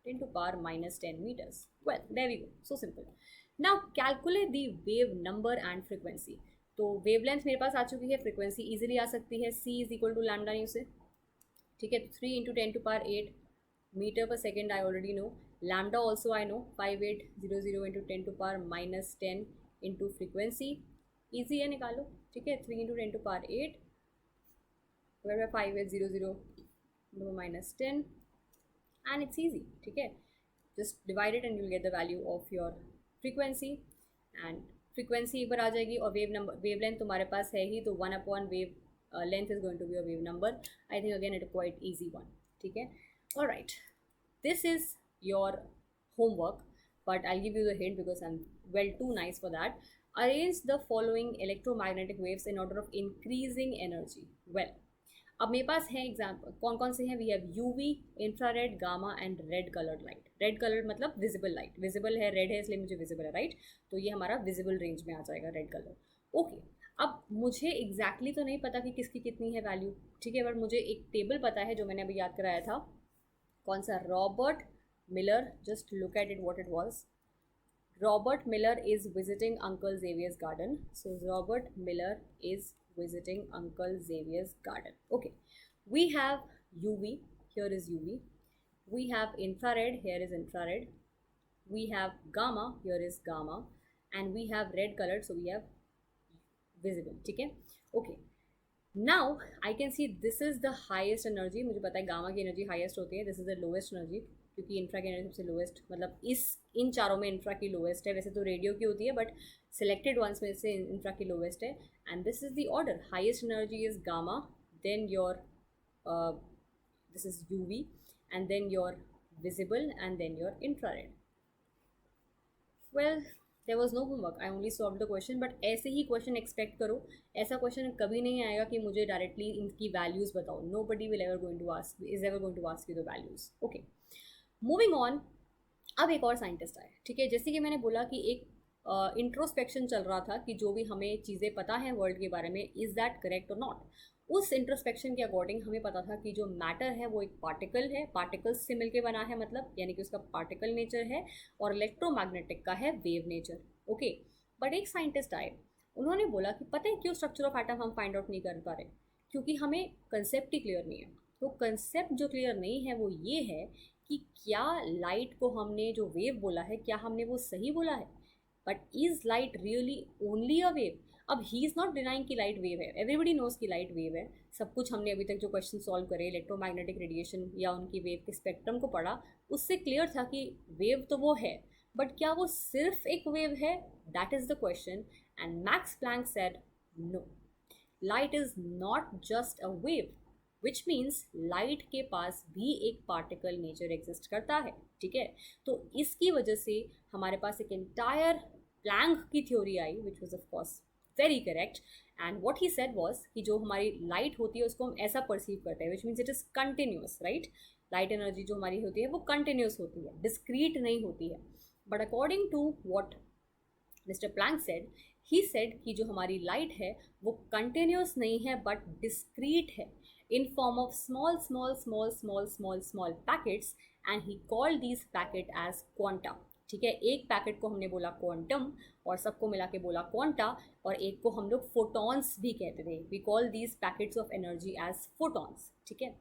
10 to power minus 10 meters. Well, there we go. So simple. Now calculate the wave number and frequency. तो wavelength मेरे पास आ चुकी है, frequency easily आ सकती है, c is equal to lambda nu से. ठीक है, 3 into 10 to power 8 meter per second I already know. Lambda also I know, 5800 into 10 to power minus 10 into frequency. Easy है, निकालो. ठीक है, 3 into 10 to power 8 divided by 5800 minus 10, and it's easy. ठीक है, just divide it and you'll get the value of your frequency, and frequency एक बार आ जाएगी, और wave number wavelength तुम्हारे पास है ही, तो 1/wave length is going to be a wave number. I think again it is quite easy one. ठीक है, all right, this is your homework, but I'll give you the hint because I'm well too nice for that. Arrange the following electromagnetic waves in order of increasing energy. Well, अब मेरे पास है example, कौन कौन से हैं. We have UV, infrared, gamma and red coloured light. Red colour मतलब visible light, visible है, red है इसलिए मुझे विजिबल है, राइट. तो ये हमारा विजिबल रेंज में आ जाएगा रेड कलर. ओके, अब मुझे एग्जैक्टली तो नहीं पता कि किसकी कितनी है वैल्यू. ठीक है, बट मुझे एक टेबल पता है जो मैंने अभी याद कराया था. कौन सा? Robert Miller. Just look at it what it was. Robert Miller is visiting Uncle Xavier's garden. So Robert Miller is visiting Uncle Xavier's garden. Okay, we have UV, here is UV. We have infrared, here is infrared. We have gamma, here is gamma. And we have red colored, so we have visible. ठीक है, okay. Now I can see this is the highest energy. मुझे पता है gamma की energy highest होती है. This is the lowest energy, क्योंकि infra की एनर्जी सबसे लोएस्ट, मतलब इन चारों में इंफ्रा की लोएस्ट है. वैसे तो रेडियो की होती है, बट सिलेक्टेड वंस में से इंफ्रा की लोएस्ट है. And this is the order. Highest energy is gamma, then your this is UV, and then your visible, and then your infrared. Well, there was no homework, I only solve the question. But ऐसे ही question expect करो. ऐसा question कभी नहीं आएगा कि मुझे directly इनकी वैल्यूज़ बताओ. Nobody will ever going to ask, is ever going to ask you the values. Okay, moving on. अब एक और साइंटिस्ट आए. ठीक है, जैसे कि मैंने बोला कि एक इंट्रोस्पेक्शन चल रहा था कि जो भी हमें चीज़ें पता हैं वर्ल्ड के बारे में, इज़ दैट करेक्ट और नॉट. उस इंट्रोस्पेक्शन के अकॉर्डिंग हमें पता था कि जो मैटर है वो एक पार्टिकल है, पार्टिकल्स से मिलके बना है, मतलब यानी कि उसका पार्टिकल नेचर है, और इलेक्ट्रोमैग्नेटिक का है वेव नेचर. ओके, बट एक साइंटिस्ट आए, उन्होंने बोला कि पता है क्यों स्ट्रक्चर ऑफ एटम हम फाइंड आउट नहीं कर पा रहे? क्योंकि हमें कंसेप्ट ही क्लियर नहीं है. तो कंसेप्ट जो क्लियर नहीं है वो ये है कि क्या लाइट को हमने जो वेव बोला है, क्या हमने वो सही बोला है? But is light really only a wave? अब ही इज़ नॉट डिनाइंग कि लाइट वेव है, एवरीबडी नोज कि लाइट वेव है. सब कुछ हमने अभी तक जो क्वेश्चन सॉल्व करे, इलेक्ट्रोमैग्नेटिक रेडिएशन या उनकी वेव के स्पेक्ट्रम को पढ़ा, उससे क्लियर था कि वेव तो वो है, बट क्या वो सिर्फ एक वेव है? That is the question. And Max Planck said no, light is not just a wave, which means light के पास भी एक पार्टिकल नेचर एग्जिस्ट करता है. ठीक है, तो इसकी वजह से हमारे पास एक एंटायर प्लैंक की theory I, which was of course very correct. And what he said was कि जो हमारी लाइट होती है उसको हम ऐसा परसीव करते हैं, विच means it is continuous, right. Light energy जो हमारी होती है वो कंटिन्यूस होती है, डिस्क्रीट नहीं होती है। But according to what mister Planck said, he said कि जो हमारी लाइट है वो कंटिन्यूस नहीं है बट डिस्क्रीट है, in form of small small small small small small packets, and he called these packet as quanta. ठीक है, एक पैकेट को हमने बोला क्वांटम और सबको मिला के बोला क्वांटा, और एक को हम लोग फोटॉन्स भी कहते थे। We call these packets of energy as photons. ठीक है,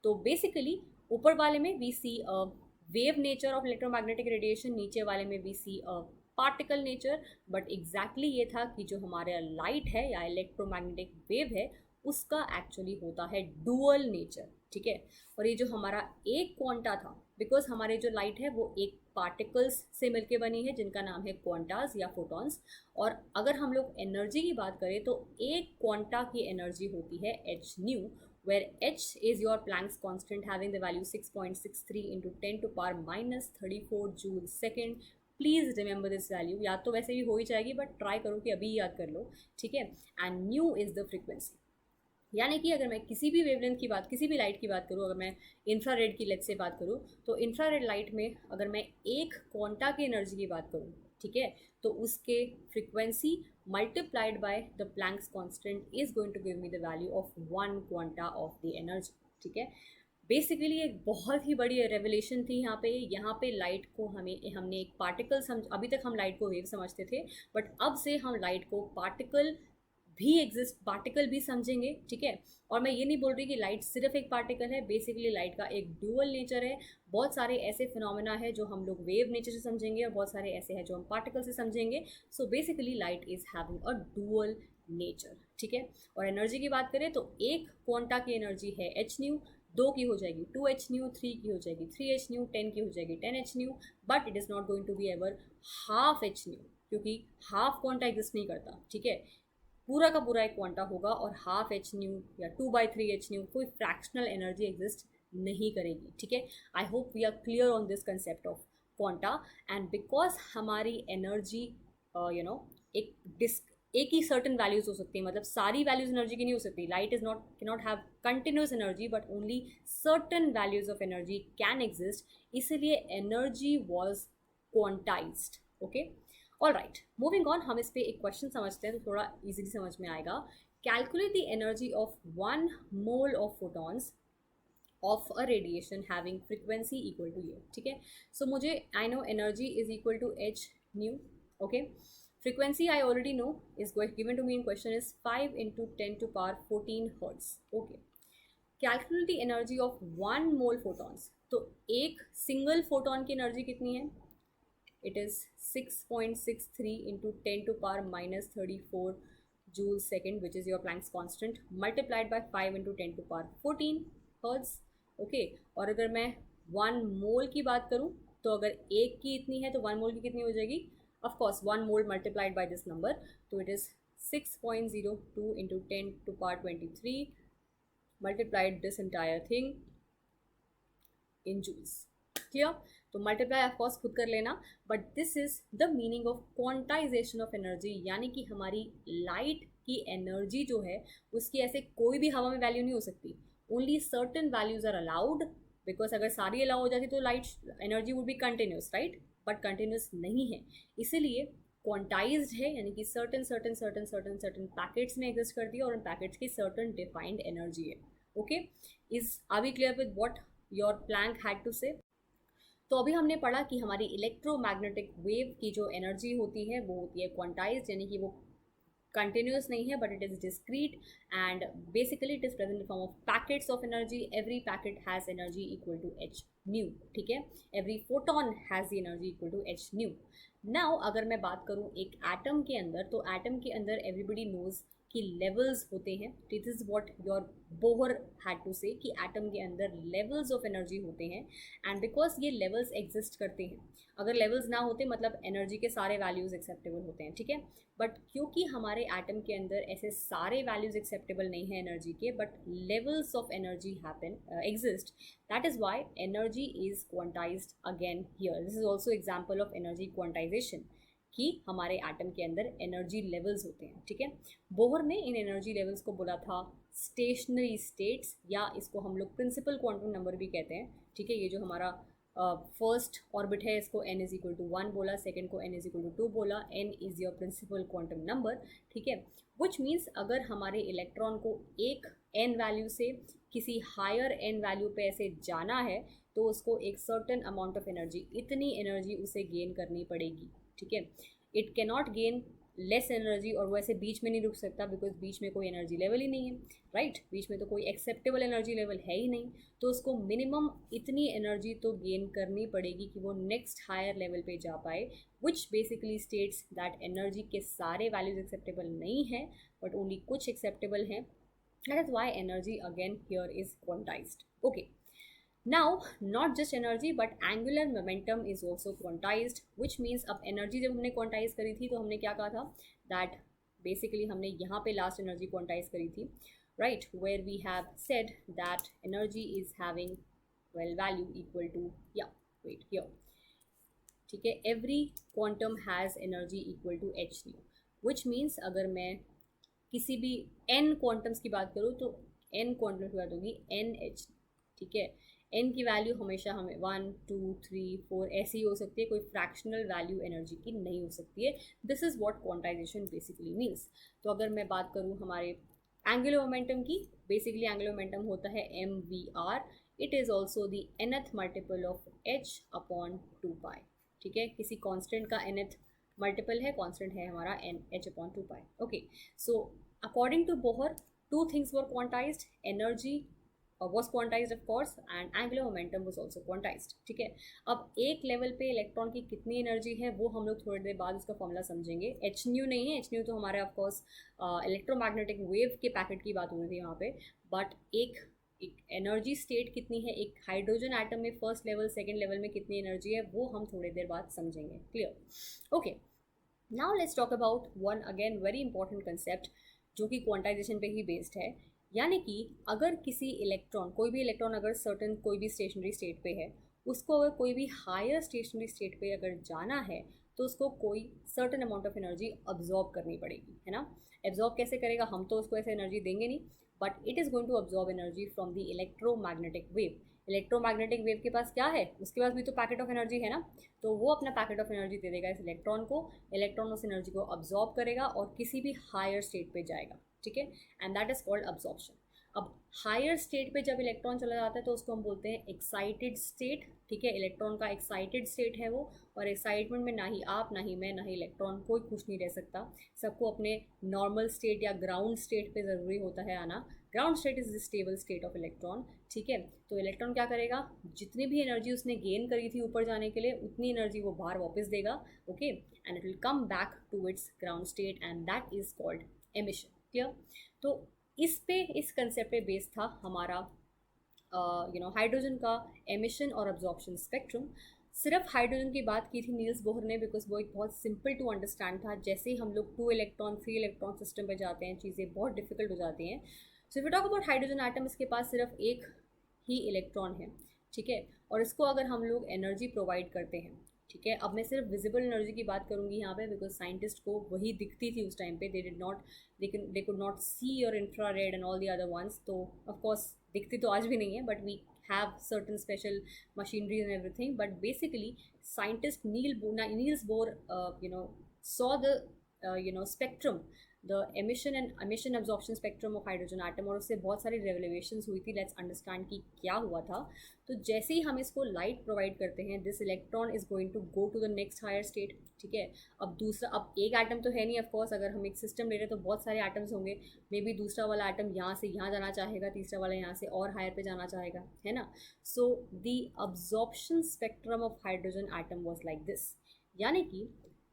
तो बेसिकली ऊपर वाले में we see a wave nature of electromagnetic radiation, नीचे वाले में we see a particle nature. But exactly ये था कि जो हमारा लाइट है या इलेक्ट्रोमैग्नेटिक वेव है उसका एक्चुअली होता है डुअल नेचर। ठीक है, और ये जो हमारा एक क्वांटा था, बिकॉज हमारे जो लाइट है वो एक पार्टिकल्स से मिलके बनी है जिनका नाम है क्वांटास या फोटॉन्स। और अगर हम लोग एनर्जी की बात करें तो एक क्वांटा की एनर्जी होती है h new, where h is your Planck's constant having the value 6.63 into 10 to power minus 34 joule second। Please remember this value, याद तो वैसे भी हो ही जाएगी बट ट्राई करो कि अभी याद कर लो। ठीक है, and new is the frequency. यानी कि अगर मैं किसी भी वेवलेंथ की बात, किसी भी लाइट की बात करूँ, अगर मैं इंफ्रारेड की लेट से बात करूँ, तो इंफ्रारेड लाइट में अगर मैं एक क्वांटा की एनर्जी की बात करूँ, ठीक है, तो उसके frequency multiplied by the Planck's constant is going to give me the value of one quanta of the energy. ठीक है, बेसिकली एक बहुत ही बड़ी रेवलेशन थी यहाँ पे लाइट को हमने एक पार्टिकल समझ, अभी तक हम लाइट को वेव समझते थे, बट अब से हम लाइट को पार्टिकल भी समझेंगे। ठीक है, और मैं ये नहीं बोल रही कि लाइट सिर्फ एक पार्टिकल है, बेसिकली लाइट का एक डुअल नेचर है। बहुत सारे ऐसे फिनोमेना है जो हम लोग वेव नेचर से समझेंगे और बहुत सारे ऐसे हैं जो हम पार्टिकल से समझेंगे। So basically light is having a dual nature. ठीक है, और एनर्जी की बात करें तो एक क्वांटा की एनर्जी है एच न्यू, दो की हो जाएगी 2h न्यू, 3 की हो जाएगी 3h न्यू, 10 की हो जाएगी 10h nu. But it is not going to be ever half h nu, क्योंकि हाफ क्वांटा एग्जिस्ट नहीं करता। ठीक है, पूरा का पूरा एक क्वांटा होगा, और हाफ एच न्यू या 2/3 एच न्यू कोई फ्रैक्शनल एनर्जी एग्जिस्ट नहीं करेगी। ठीक है, I hope we are clear on this concept of quanta. And because हमारी एनर्जी एक डिस्क एक ही सर्टन वैल्यूज हो सकती है, मतलब सारी वैल्यूज एनर्जी की नहीं हो सकती। Light is not can not have continuous energy but only certain values of energy can exist, इसीलिए energy was quantised. Okay, all right, moving on, हम इस पर एक क्वेश्चन समझते हैं तो थोड़ा इजीली समझ में आएगा। Calculate the energy of 1 mole of photons of a radiation having frequency equal to ये। ठीक है, सो मुझे I know energy is equal to h nu. Okay, frequency I already know is given to me in question is 5 into 10 to power 14 hertz. Okay, calculate the energy of 1 mole photons। तो एक single photon की energy कितनी है? It is 6.63 into 10 to power minus 34 joule second, which is your Planck's constant, multiplied by 5 into 10 to power 14 hertz। Okay, और अगर मैं 1 मोल की बात करूँ तो अगर एक की इतनी है तो 1 मोल की कितनी हो जाएगी? Of course 1 mole multiplied by this number, so it is 6.02 into 10 to power 23 multiplied this entire thing in joules। clear? तो मल्टीप्लाई ऑफ कोर्स खुद कर लेना, but this is the meaning of quantisation of energy, यानी कि हमारी light की energy जो है उसकी ऐसे कोई भी हवा में वैल्यू नहीं हो सकती, only certain values are allowed. Because अगर सारी अलाउ हो जाती तो light energy would be continuous, right, but continuous नहीं है, इसीलिए क्वांटाइज्ड है, यानी कि certain certain certain certain certain packets में एग्जिस्ट करती है और उन पैकेट्स की सर्टन डिफाइंड एनर्जी है। Okay, is are we clear with what your Planck had to say? तो अभी हमने पढ़ा कि हमारी इलेक्ट्रोमैग्नेटिक वेव की जो एनर्जी होती है वो होती है क्वांटाइज्ड, यानी कि वो कंटिन्यूस नहीं है but it is discrete, and basically it is present in form of packets of energy. Every packet has energy equal to h nu. ठीक है, every photon has the energy equal to h nu. Now अगर मैं बात करूँ एक atom के अंदर, तो एटम के अंदर एवरीबडी नोज कि लेवल्स होते हैं। This is what your Bohr had to say कि एटम के अंदर लेवल्स ऑफ एनर्जी होते हैं, एंड बिकॉज ये लेवल्स एग्जिस्ट करते हैं, अगर लेवल्स ना होते मतलब एनर्जी के सारे वैल्यूज एक्सेप्टेबल होते हैं। ठीक है, बट क्योंकि हमारे एटम के अंदर ऐसे सारे वैल्यूज एक्सेप्टेबल नहीं है एनर्जी के, but levels of energy happen exist, that is why energy is quantized again here. This is also example of energy quantization. कि हमारे एटम के अंदर एनर्जी लेवल्स होते हैं, ठीक है। बोहर ने इन एनर्जी लेवल्स को बोला था स्टेशनरी स्टेट्स, या इसको हम लोग प्रिंसिपल क्वांटम नंबर भी कहते हैं, ठीक है। ये जो हमारा फर्स्ट ऑर्बिट है इसको n इज इक्वल टू 1 बोला, सेकेंड को n इज इक्वल टू 2 बोला, n is your principal quantum number, ठीक है। विच मीन्स अगर हमारे इलेक्ट्रॉन को एक n वैल्यू से किसी हायर n वैल्यू पे ऐसे जाना है तो उसको एक सर्टेन अमाउंट ऑफ एनर्जी, इतनी एनर्जी उसे गेन करनी पड़ेगी, ठीक है। It can not gain less energy, और वो ऐसे बीच में नहीं रुक सकता बिकॉज बीच में कोई एनर्जी लेवल ही नहीं है, राइट। बीच में तो कोई एक्सेप्टेबल एनर्जी लेवल है ही नहीं, तो उसको मिनिमम इतनी एनर्जी तो गेन करनी पड़ेगी कि वो नेक्स्ट हायर लेवल पे जा पाए, which basically states that energy के सारे वैल्यूज एक्सेप्टेबल नहीं है बट ओनली कुछ एक्सेप्टेबल हैं। That is why energy again here is quantized, okay. Now, not just energy but angular momentum is also quantized, which means अब energy जब हमने quantize करी थी तो हमने क्या कहा था, that basically हमने यहाँ पे last energy quantize करी थी, right, where we have said that energy is having well value equal to, yeah, wait here, ठीक है, every quantum has energy equal to h nu, which means अगर मैं किसी भी n क्वांटम्स की बात करूँ तो n क्वांटम की बात होगी n h, ठीक है। n की वैल्यू हमेशा हमें 1 2 3 4 ऐसी ही हो सकती है, कोई फ्रैक्शनल वैल्यू एनर्जी की नहीं हो सकती है। This is what quantization basically means. तो अगर मैं बात करूँ हमारे एंगुलर मोमेंटम की, बेसिकली एंगुलर मोमेंटम होता है mvr, it is also the nth multiple of h upon 2 पाई, ठीक है। किसी कॉन्स्टेंट का nth मल्टीपल है, कॉन्स्टेंट है हमारा n h upon 2 pi, okay. So according to Bohr two things were quantized, energy was quantized of course and angular momentum was also quantized, ठीक है। अब एक लेवल पे इलेक्ट्रॉन की कितनी एनर्जी है वो हम लोग थोड़ी देर बाद उसका फॉर्मूला समझेंगे। एच न्यू नहीं है, एच न्यू तो हमारे ऑफ कोर्स इलेक्ट्रोमैग्नेटिक वेव के पैकेट की बात हो रही थी यहाँ पे, बट एक एनर्जी स्टेट कितनी है, एक हाइड्रोजन एटम में फर्स्ट लेवल सेकेंड लेवल में कितनी एनर्जी है वो हम थोड़ी देर बाद समझेंगे, clear, okay. Now let's talk about one again very important concept जो कि क्वांटाइजेशन पे ही बेस्ड है, यानी कि अगर किसी इलेक्ट्रॉन, कोई भी इलेक्ट्रॉन अगर सर्टन कोई भी स्टेशनरी स्टेट पे है, उसको अगर कोई भी हायर स्टेशनरी स्टेट पे अगर जाना है तो उसको कोई certain amount of energy absorb करनी पड़ेगी, है ना। एब्जॉर्ब कैसे करेगा, हम तो उसको ऐसे एनर्जी देंगे नहीं, but it is going to absorb energy from the electromagnetic wave. Electromagnetic wave के पास क्या है, उसके पास भी तो पैकेट ऑफ एनर्जी है ना, तो वो अपना पैकेट ऑफ एनर्जी दे देगा इस इलेक्ट्रॉन को, इलेक्ट्रॉन उस एनर्जी को अब्जॉर्ब करेगा और किसी भी हायर स्टेट पे जाएगा, ठीक है, and that is called absorption. अब हायर स्टेट पे जब इलेक्ट्रॉन चला जाता है तो उसको हम बोलते हैं एक्साइटेड स्टेट, ठीक है। इलेक्ट्रॉन का एक्साइटेड स्टेट है वो, और एक्साइटमेंट में ना ही आप, ना ही मैं, ना ही इलेक्ट्रॉन, कोई खुश नहीं रह सकता। सबको अपने नॉर्मल स्टेट या ग्राउंड स्टेट पे ज़रूरी होता है आना। Ground state is the stable state of electron, ठीक है। तो इलेक्ट्रॉन क्या करेगा, जितनी भी एनर्जी उसने गेन करी थी ऊपर जाने के लिए उतनी एनर्जी वो बाहर वापस देगा, okay, and it will come back to its ground state and that is called emission, clear. तो इस कंसेप्ट पे बेस था हमारा हाइड्रोजन का एमिशन और अब्जॉर्प्शन स्पेक्ट्रम। सिर्फ हाइड्रोजन की बात की थी नील्स बोहर ने बिकॉज वो एक बहुत सिंपल टू अंडरस्टैंड था। जैसे ही हम लोग 2 इलेक्ट्रॉन 3 इलेक्ट्रॉन सिस्टम पे जाते हैं चीज़ें बहुत डिफिकल्ट हो जाती हैं। So if you talk about hydrogen atom, इसके पास सिर्फ एक ही इलेक्ट्रॉन है, ठीक है, और इसको अगर हम लोग एनर्जी प्रोवाइड करते हैं, ठीक है। अब मैं सिर्फ विजिबल एनर्जी की बात करूंगी यहाँ पे बिकॉज साइंटिस्ट को वही दिखती थी उस टाइम पे, they could not see your infrared and all the other ones, तो ऑफ कोर्स दिखती तो आज भी नहीं है, but we have certain special machinery and everything, but basically scientist Niels Bohr saw the spectrum, the emission absorption spectrum of hydrogen atom, और उससे बहुत सारी रेवलेशंस हुई थी। लेट्स अंडरस्टैंड कि क्या हुआ था। तो जैसे ही हम इसको लाइट प्रोवाइड करते हैं, this electron is going to go to the next higher state, ठीक है। अब एक एटम तो है नहीं, ऑफकोर्स अगर हम एक सिस्टम ले रहे हैं तो बहुत सारे एटम्स होंगे, मे बी दूसरा वाला एटम यहाँ से यहाँ जाना चाहेगा, तीसरा वाला यहाँ से और हायर पे जाना चाहेगा, है ना। So the absorption spectrum of hydrogen atom was like this, यानी कि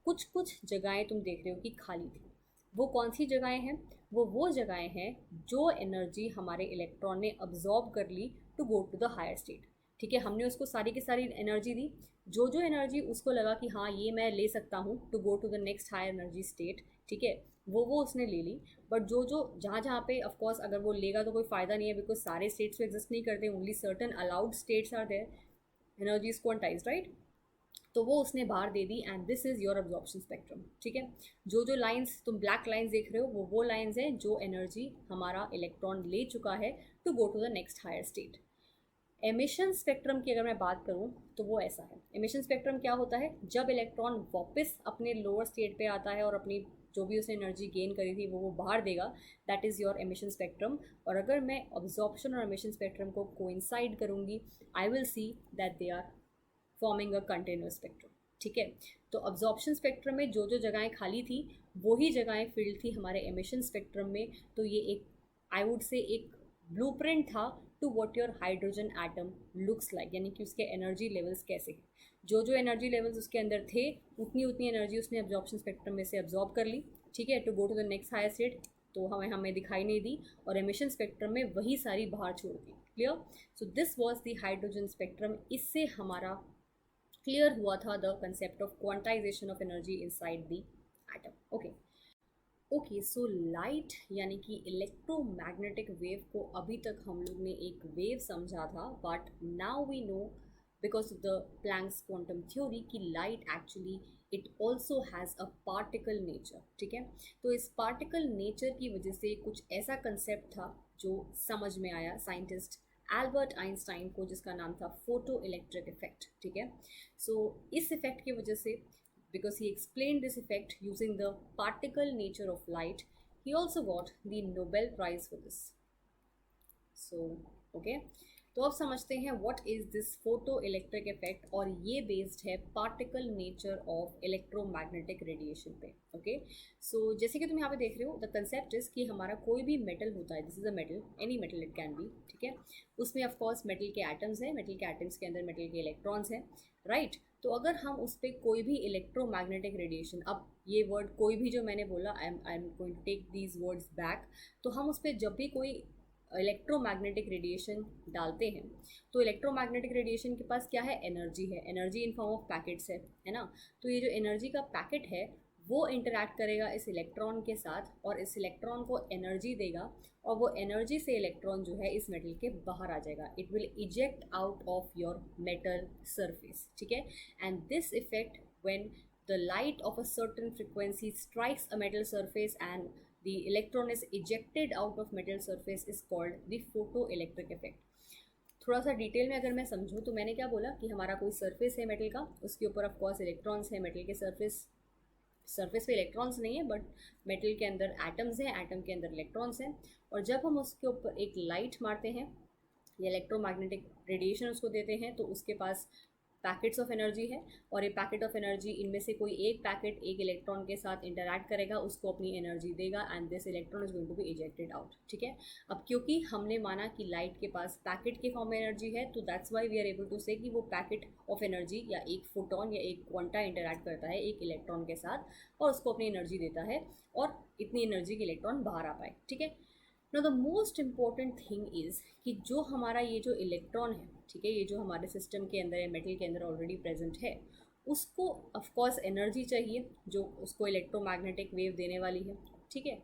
कुछ जगहें तुम देख रहे हो कि खाली थी। वो कौन सी जगहें हैं, वो जगहें हैं जो एनर्जी हमारे इलेक्ट्रॉन ने अब्जॉर्ब कर ली to go to the higher state, ठीक है। हमने उसको सारी की सारी एनर्जी दी, जो एनर्जी उसको लगा कि हाँ ये मैं ले सकता हूँ to go to the next higher energy state, ठीक है, वो उसने ले ली। बट जो जहाँ पे ऑफकोर्स अगर वो लेगा तो कोई फ़ायदा नहीं है बिकॉज सारे स्टेट्स तो एग्जिस्ट नहीं करते, only certain allowed states are there, energy is quantised, right. तो वो उसने बाहर दे दी and this is your absorption spectrum. ठीक है, जो जो लाइंस तुम ब्लैक लाइंस देख रहे हो वो लाइंस हैं जो एनर्जी हमारा इलेक्ट्रॉन ले चुका है to go to the next higher state. Emission spectrum की अगर मैं बात करूं तो वो ऐसा है। एमिशन स्पेक्ट्रम क्या होता है, जब इलेक्ट्रॉन वापस अपने लोअर स्टेट पे आता है और अपनी जो भी उसने एनर्जी गेन करी थी वो बाहर देगा, that is your emission spectrum. और अगर मैं ऑब्जॉर्प्शन और एमिशन स्पेक्ट्रम को कोइंसाइड करूंगी, I will see that they are forming a continuous spectrum. ठीक है, तो अब्जॉर्प्शन स्पेक्ट्रम में जो जो जगहें खाली थी वही जगहें फिल्ड थी हमारे एमिशन स्पेक्ट्रम में। तो ये एक, आई वुड से, एक ब्लूप्रिंट था to what your hydrogen atom looks like, यानी कि उसके एनर्जी लेवल्स कैसे हैं। जो जो एनर्जी लेवल्स उसके अंदर थे उतनी उतनी एनर्जी उसने अब्जॉर्प्शन स्पेक्ट्रम में से अब्जॉर्ब कर ली। ठीक है, to go to the next higher state, तो हमें दिखाई नहीं दी और एमिशन स्पेक्ट्रम में वही सारी बाहर छोड़ दी। Clear? So this was the hydrogen spectrum. इससे हमारा क्लियर हुआ था the concept of quantisation of energy inside the atom. Okay okay, so light यानी कि इलेक्ट्रोमैग्नेटिक वेव को अभी तक हम लोग ने एक वेव समझा था, but now we know because of the Planck's quantum theory कि light actually it also has a particle nature. ठीक है, तो इस पार्टिकल नेचर की वजह से कुछ ऐसा कंसेप्ट था जो समझ में आया साइंटिस्ट एल्बर्ट आइंस्टाइन को, जिसका नाम था फोटो इलेक्ट्रिक इफेक्ट। ठीक है, सो इस इफेक्ट की वजह से, because he explained this effect using the particle nature of light, he also got the Nobel Prize for this. So okay, तो अब समझते हैं what is this photo electric effect, और ये बेस्ड है particle nature of electromagnetic radiation पे। Okay, सो जैसे कि तुम यहाँ पे देख रहे हो, द कंसेप्ट इज कि हमारा कोई भी मेटल होता है, this is a metal, any metal it can be. ठीक है, उसमें ऑफ कोर्स मेटल के एटम्स हैं, मेटल के एटम्स के अंदर मेटल के इलेक्ट्रॉन्स हैं, राइट। तो अगर हम उस पर कोई भी इलेक्ट्रोमैग्नेटिक रेडिएशन, अब ये वर्ड कोई भी जो मैंने बोला, I am going to take these words back, तो हम उस पर जब भी कोई इलेक्ट्रोमैग्नेटिक रेडिएशन डालते हैं तो इलेक्ट्रोमैग्नेटिक रेडिएशन के पास क्या है, एनर्जी है, energy in form of packets है ना। तो ये जो एनर्जी का पैकेट है वो इंटरैक्ट करेगा इस इलेक्ट्रॉन के साथ और इस इलेक्ट्रॉन को एनर्जी देगा, और वो एनर्जी से इलेक्ट्रॉन जो है इस मेटल के बाहर आ जाएगा, it will eject out of your metal surface. ठीक है, and this effect when the light of a certain frequency strikes a metal surface and the electron is ejected out of metal surface is called the photoelectric effect। थोड़ा सा detail में अगर मैं समझूँ तो मैंने क्या बोला कि हमारा कोई सरफेस है मेटल का, उसके ऊपर ऑफ कोर्स इलेक्ट्रॉन्स है, मेटल के सरफेस पे इलेक्ट्रॉन्स नहीं है बट मेटल के अंदर एटम्स हैं, एटम के अंदर इलेक्ट्रॉन्स हैं, और जब हम उसके ऊपर एक लाइट मारते हैं या इलेक्ट्रोमैग्नेटिक रेडिएशन उसको देते हैं तो उसके पास पैकेट्स ऑफ एनर्जी है, और ये पैकेट ऑफ एनर्जी, इनमें से कोई एक पैकेट एक इलेक्ट्रॉन के साथ इंटरैक्ट करेगा, उसको अपनी एनर्जी देगा and this electron is going to be ejected out. ठीक है, अब क्योंकि हमने माना कि लाइट के पास पैकेट के फॉर्म में एनर्जी है, तो that's why we are able to say कि वो पैकेट ऑफ एनर्जी या एक फोटोन या एक क्वांटा इंटरैक्ट करता है एक इलेक्ट्रॉन के साथ और उसको अपनी एनर्जी देता है और इतनी एनर्जी के इलेक्ट्रॉन बाहर आ पाए। ठीक है, know the most important thing is कि जो हमारा ये जो इलेक्ट्रॉन है, ठीक है, ये जो हमारे सिस्टम के अंदर है, मेटल के अंदर ऑलरेडी प्रेजेंट है, उसको ऑफकोर्स एनर्जी चाहिए जो उसको इलेक्ट्रोमैग्नेटिक वेव देने वाली है। ठीक है,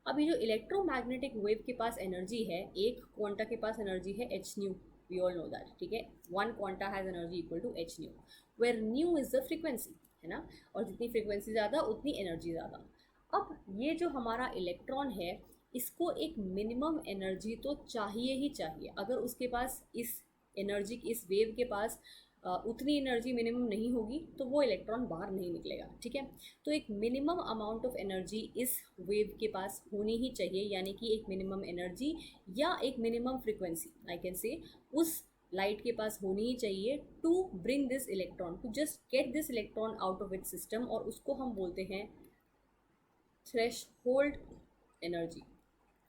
अब ये जो इलेक्ट्रोमैग्नेटिक वेव के पास एनर्जी है, एक क्वांटा के पास एनर्जी है h nu, we all know that. ठीक है, one quanta has energy equal to h nu, where nu is the frequency, है ना, और जितनी फ्रीक्वेंसी ज़्यादा उतनी एनर्जी ज़्यादा। अब ये जो हमारा इलेक्ट्रॉन है इसको एक मिनिमम एनर्जी तो चाहिए ही चाहिए, अगर उसके पास इस एनर्जी, इस वेव के पास उतनी एनर्जी मिनिमम नहीं होगी तो वो इलेक्ट्रॉन बाहर नहीं निकलेगा। ठीक है, तो एक मिनिमम अमाउंट ऑफ एनर्जी इस वेव के पास होनी ही चाहिए, यानी कि एक मिनिमम एनर्जी या एक मिनिमम फ्रीक्वेंसी आई कैन से उस लाइट के पास होनी ही चाहिए to bring this electron, to just get this electron out of its system, और उसको हम बोलते हैं थ्रेशहोल्ड एनर्जी।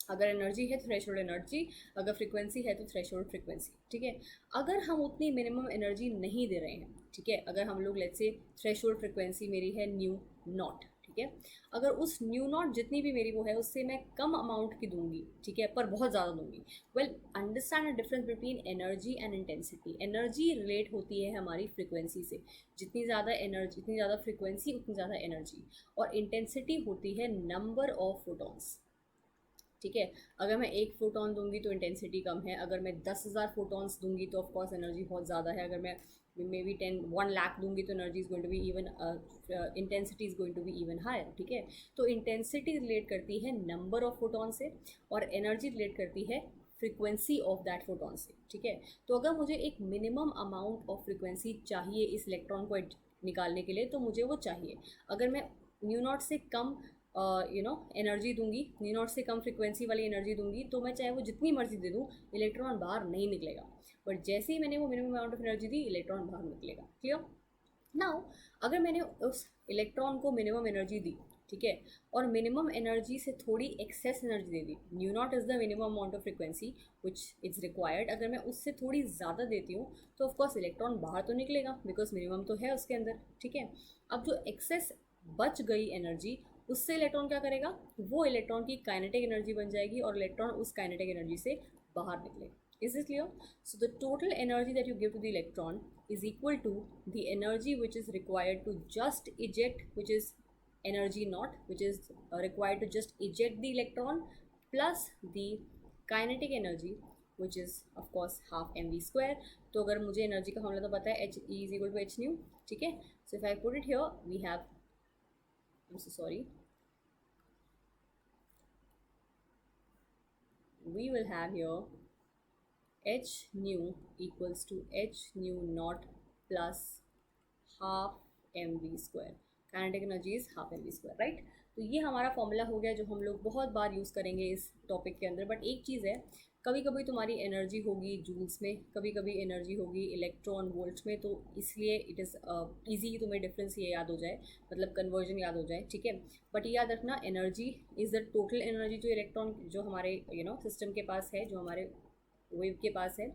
अगर एनर्जी है थ्रेशोल्ड एनर्जी, अगर फ्रीक्वेंसी है तो थ्रेशोल्ड फ्रीक्वेंसी। ठीक है, अगर हम उतनी मिनिमम एनर्जी नहीं दे रहे हैं, ठीक है, अगर हम लोग लेट्स से थ्रेशोल्ड फ्रीक्वेंसी मेरी है न्यू नॉट, ठीक है, अगर उस न्यू नॉट जितनी भी मेरी वो है उससे मैं कम अमाउंट की दूंगी, ठीक है, पर बहुत ज़्यादा दूंगी, well understand the difference between energy and intensity. Energy relate होती है हमारी फ्रीक्वेंसी से, जितनी ज़्यादा एनर्जी, जितनी ज़्यादा फ्रीक्वेंसी उतनी ज़्यादा एनर्जी, और इंटेंसिटी होती है नंबर ऑफ फोटॉन्स। ठीक है, अगर मैं एक फोटोन दूंगी तो इंटेंसिटी कम है, अगर मैं 10,000 फोटॉन्स दूंगी तो ऑफकोर्स एनर्जी बहुत ज़्यादा है, अगर मैं मे बी 1 लाख दूंगी तो energy is going to be even, intensity is going to be even higher, ठीक है। तो इंटेंसिटी रिलेट करती है नंबर ऑफ फोटॉन से और एनर्जी रिलेट करती है फ्रीक्वेंसी ऑफ दैट फोटॉन से, ठीक है। तो अगर मुझे एक मिनिमम अमाउंट ऑफ फ्रीक्वेंसी चाहिए इस इलेक्ट्रॉन को निकालने के लिए, तो मुझे वो चाहिए। अगर मैं न्यू नॉट से कम एनर्जी दूंगी, न्यू नॉट से कम फ्रीक्वेंसी वाली एनर्जी दूंगी, तो मैं चाहे वो जितनी मर्जी दे दूँ, इलेक्ट्रॉन बाहर नहीं निकलेगा। बट जैसे ही मैंने वो minimum amount of energy the, electron बाहर निकलेगा। क्लियर? नाउ अगर मैंने उस इलेक्ट्रॉन को मिनिमम एनर्जी दी, ठीक है, और मिनिमम एनर्जी से थोड़ी एक्सेस एनर्जी दे दी, nu naught is the minimum amount of frequency which is required, अगर मैं उससे थोड़ी ज़्यादा देती हूँ तो ऑफकोर्स इलेक्ट्रॉन बाहर तो निकलेगा बिकॉज मिनिमम तो है उसके अंदर, ठीक है। अब जो एक्सेस बच गई एनर्जी, उससे इलेक्ट्रॉन क्या करेगा, वो इलेक्ट्रॉन की काइनेटिक एनर्जी बन जाएगी और इलेक्ट्रॉन उस काइनेटिक एनर्जी से बाहर निकलेगा। Is this clear? So the total energy that you give to the electron is equal to the energy which is required to just eject, which is energy naught, which is required to just eject the electron, plus the kinetic energy, which is of course half mv square. तो अगर मुझे energy का formula तो पता है, h e is equal to h nu, ठीक है। So if I put it here, we have, I'm so sorry, we will have here h nu equals to h nu naught plus half m v square. Kinetic energy is half m v square, right. तो ये हमारा formula हो गया जो हम लोग बहुत बार use करेंगे इस टॉपिक के अंदर। बट एक चीज़ है, कभी कभी तुम्हारी एनर्जी होगी जूल्स में, कभी कभी एनर्जी होगी इलेक्ट्रॉन वोल्ट्स में, तो इसलिए इट इज़ ईजी कि तुम्हें डिफरेंस ये याद हो जाए, मतलब कन्वर्जन याद हो जाए, ठीक है। बट ये याद रखना, energy is the total energy जो इलेक्ट्रॉन जो हमारे सिस्टम के पास है, जो हमारे वेव के पास है।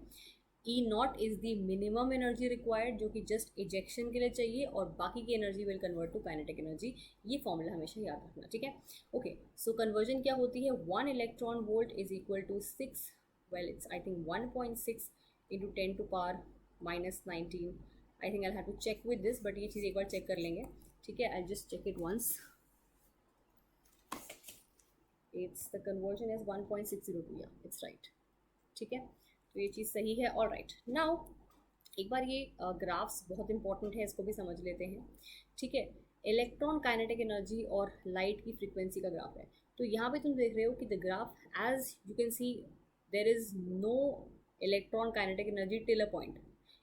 E not is the minimum energy required, जो कि जस्ट इजेक्शन के लिए चाहिए, और बाकी की energy will convert to kinetic energy. ये फॉर्मूला हमेशा याद रखना, ठीक है। ओके, सो कन्वर्जन क्या होती है, 1 electron volt is equal to 6, well it's I think 1.6 into 10 to power -19। I think I have to check with this, but ये चीज़ एक बार चेक कर लेंगे, ठीक है। I just check it once, it's the conversion is 1.602, या it's right, ठीक है। तो ये चीज़ सही है। ऑल राइट, नाउ एक बार ये ग्राफ्स बहुत इंपॉर्टेंट है, इसको भी समझ लेते हैं, ठीक है। इलेक्ट्रॉन काइनेटिक एनर्जी और लाइट की फ्रीक्वेंसी का ग्राफ है। तो यहाँ पे तुम देख रहे हो कि the graph, as you can see, there is no electron kinetic energy till a point.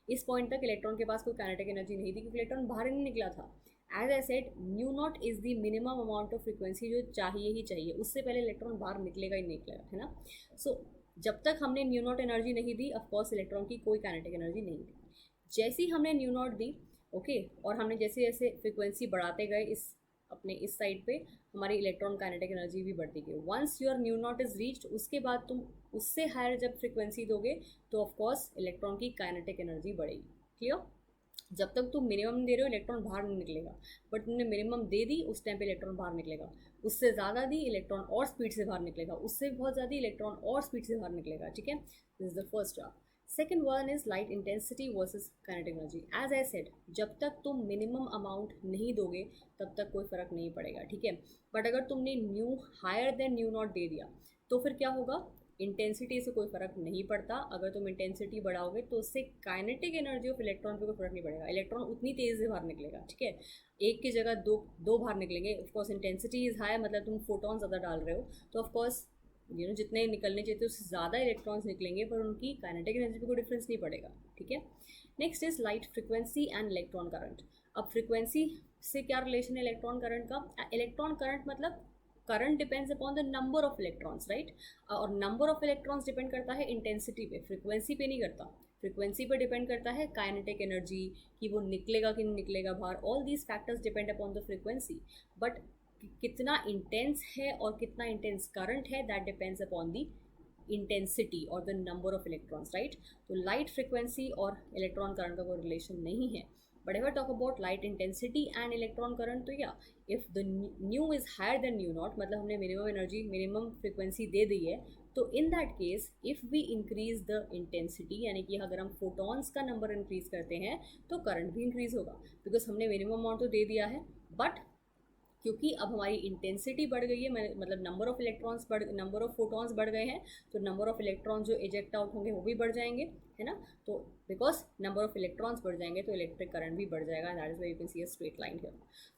इस पॉइंट तक इलेक्ट्रॉन के पास कोई काइनेटिक एनर्जी नहीं थी, क्योंकि इलेक्ट्रॉन बाहर नहीं निकला था। As I said, nu naught is the minimum amount of frequency जो चाहिए ही चाहिए, उससे पहले इलेक्ट्रॉन बाहर निकलेगा ही निकलेगा, है ना। सो जब तक हमने न्यू नॉट एनर्जी नहीं दी, ऑफकोर्स इलेक्ट्रॉन की कोई काइनेटिक एनर्जी नहीं दी। जैसे ही हमने न्यू नॉट दी, ओके, और हमने जैसे जैसे फ्रीक्वेंसी बढ़ाते गए इस अपने इस साइड पे, हमारी इलेक्ट्रॉन काइनेटिक एनर्जी भी बढ़ती गई। Once your nu naught is reached, उसके बाद तुम उससे हायर जब फ्रीक्वेंसी दोगे तो ऑफकोर्स इलेक्ट्रॉन की काइनेटिक एनर्जी बढ़ेगी। क्लियर? जब तक तुम मिनिमम दे रहे हो, इलेक्ट्रॉन बाहर नहीं निकलेगा, बट तुमने मिनिमम दे दी, उस टाइम पे इलेक्ट्रॉन बाहर निकलेगा। उससे ज़्यादा दी, इलेक्ट्रॉन और स्पीड से बाहर निकलेगा। उससे बहुत ज़्यादा, इलेक्ट्रॉन और स्पीड से बाहर निकलेगा, ठीक है। This is the first graph. Second one is light intensity versus kinetic energy. As I said, जब तक तुम मिनिमम अमाउंट नहीं दोगे तब तक कोई फ़र्क नहीं पड़ेगा, ठीक है। बट अगर तुमने nu higher than nu naught दे दिया, तो फिर क्या होगा, इंटेंसिटी से कोई फ़र्क नहीं पड़ता। अगर तुम इंटेंसिटी बढ़ाओगे तो उससे काइनेटिक एनर्जी ऑफ इलेक्ट्रॉन पे कोई फ़र्क नहीं पड़ेगा। इलेक्ट्रॉन उतनी तेज़ से बाहर निकलेगा, ठीक है। एक की जगह दो बाहर निकलेंगे। ऑफकोर्स इंटेंसिटी इज़ हाई, मतलब तुम फोटॉन ज़्यादा डाल रहे हो, तो ऑफकोर्स जितने निकलने चाहिए उससे ज़्यादा इलेक्ट्रॉन्स निकलेंगे, पर उनकी काइनेटिक एनर्जी पे कोई डिफरेंस नहीं पड़ेगा, ठीक है। Next is light frequency and electron current. अब फ्रिक्वेंसी से क्या रिलेशन है इलेक्ट्रॉन करंट का? इलेक्ट्रॉन करंट मतलब current depends upon the number of electrons, right. और नंबर ऑफ इलेक्ट्रॉन्स डिपेंड करता है इंटेंसिटी पे, फ्रिक्वेंसी पे नहीं करता। फ्रिक्वेंसी पे डिपेंड करता है काइनेटिक एनर्जी, कि वो निकलेगा कि नहीं निकलेगा बाहर। All these factors depend upon the frequency, but कितना इंटेंस है और कितना इंटेंस करंट है, that depends upon the intensity और the number of electrons, right. तो लाइट फ्रिक्वेंसी और इलेक्ट्रॉन करंट का कोई रिलेशन नहीं है। But if I talk about light intensity and electron current, तो yeah, if the nu is higher than nu naught, मतलब हमने minimum energy, minimum frequency दे दी है, तो in that case, if we increase the intensity, यानी कि अगर हम photons का number increase करते हैं, तो current भी increase होगा, because हमने minimum amount तो दे दिया है, but क्योंकि अब हमारी इंटेंसिटी बढ़ गई है, मतलब नंबर ऑफ फोटॉन्स बढ़ गए हैं, तो नंबर ऑफ इलेक्ट्रॉन्स जो इजेक्ट आउट होंगे वो भी बढ़ जाएंगे, है ना। तो बिकॉज नंबर ऑफ इलेक्ट्रॉन्स बढ़ जाएंगे तो इलेक्ट्रिक करंट भी बढ़ जाएगा, that is why you can see a straight line here.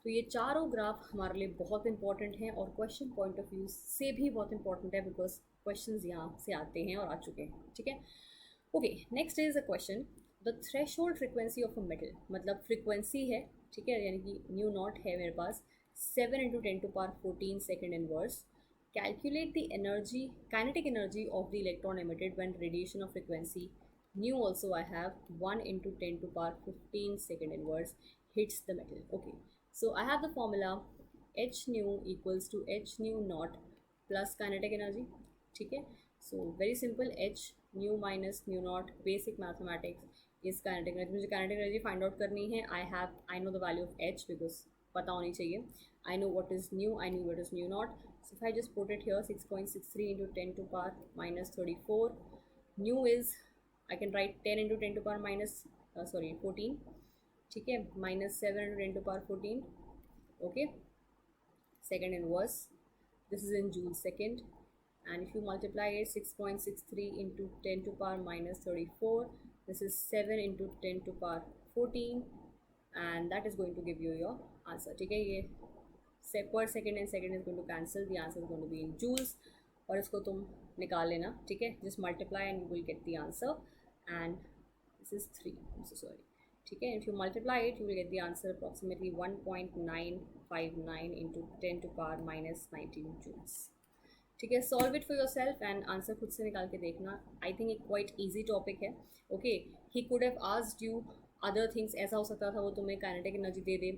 तो ये चारों ग्राफ हमारे लिए बहुत इंपॉर्टेंट हैं और क्वेश्चन पॉइंट ऑफ व्यू से भी बहुत इंपॉर्टेंट है, बिकॉज क्वेश्चन यहाँ से आते हैं और आ चुके हैं, ठीक है। Okay, next is a question, the threshold frequency of a metal, मतलब फ्रिक्वेंसी है, ठीक है, यानी कि न्यू नॉट है मेरे पास 7 into 10 to power 14 second inverse. Calculate the energy, kinetic energy of the electron emitted when radiation of frequency nu also I have 1 into 10 to power 15 second inverse hits the metal. Okay, so I have the formula h nu equals to h nu naught plus kinetic energy. ठीक है, so very simple, h nu minus nu naught, basic mathematics is kinetic energy. मुझे kinetic energy find out करनी है. I know the value of h because पता होनी चाहिए. I know what is nu, I know what is nu naught. So if I just put it here, 6.63 into 10 to power minus 34. Nu is, I can write 10 into 10 to power minus 14, ठीक है, minus 7 into 10 to power 14. Okay, second inverse, this is in joule second, and if you multiply it, 6.63 into 10 to power minus 34, this is 7 into 10 to power 14, and that is going to give you your answer, ठीक है। ये per second and second is going to cancel, the answer is going to be in joules, और इसको तुम निकाल लेना, ठीक है, just multiply and you will get the answer, and this is 3, I'm so sorry, ठीक है, if you multiply it you will get the answer approximately 1.959 into 10 to power minus 19 joules, ठीक है। Solve it for your self and answer खुद से निकाल के देखना। I think एक क्वाइट ईजी टॉपिक है। Okay, he could have asked you other things, ऐसा हो सकता था वो तुम्हें काइनेटिक एनर्जी दे दे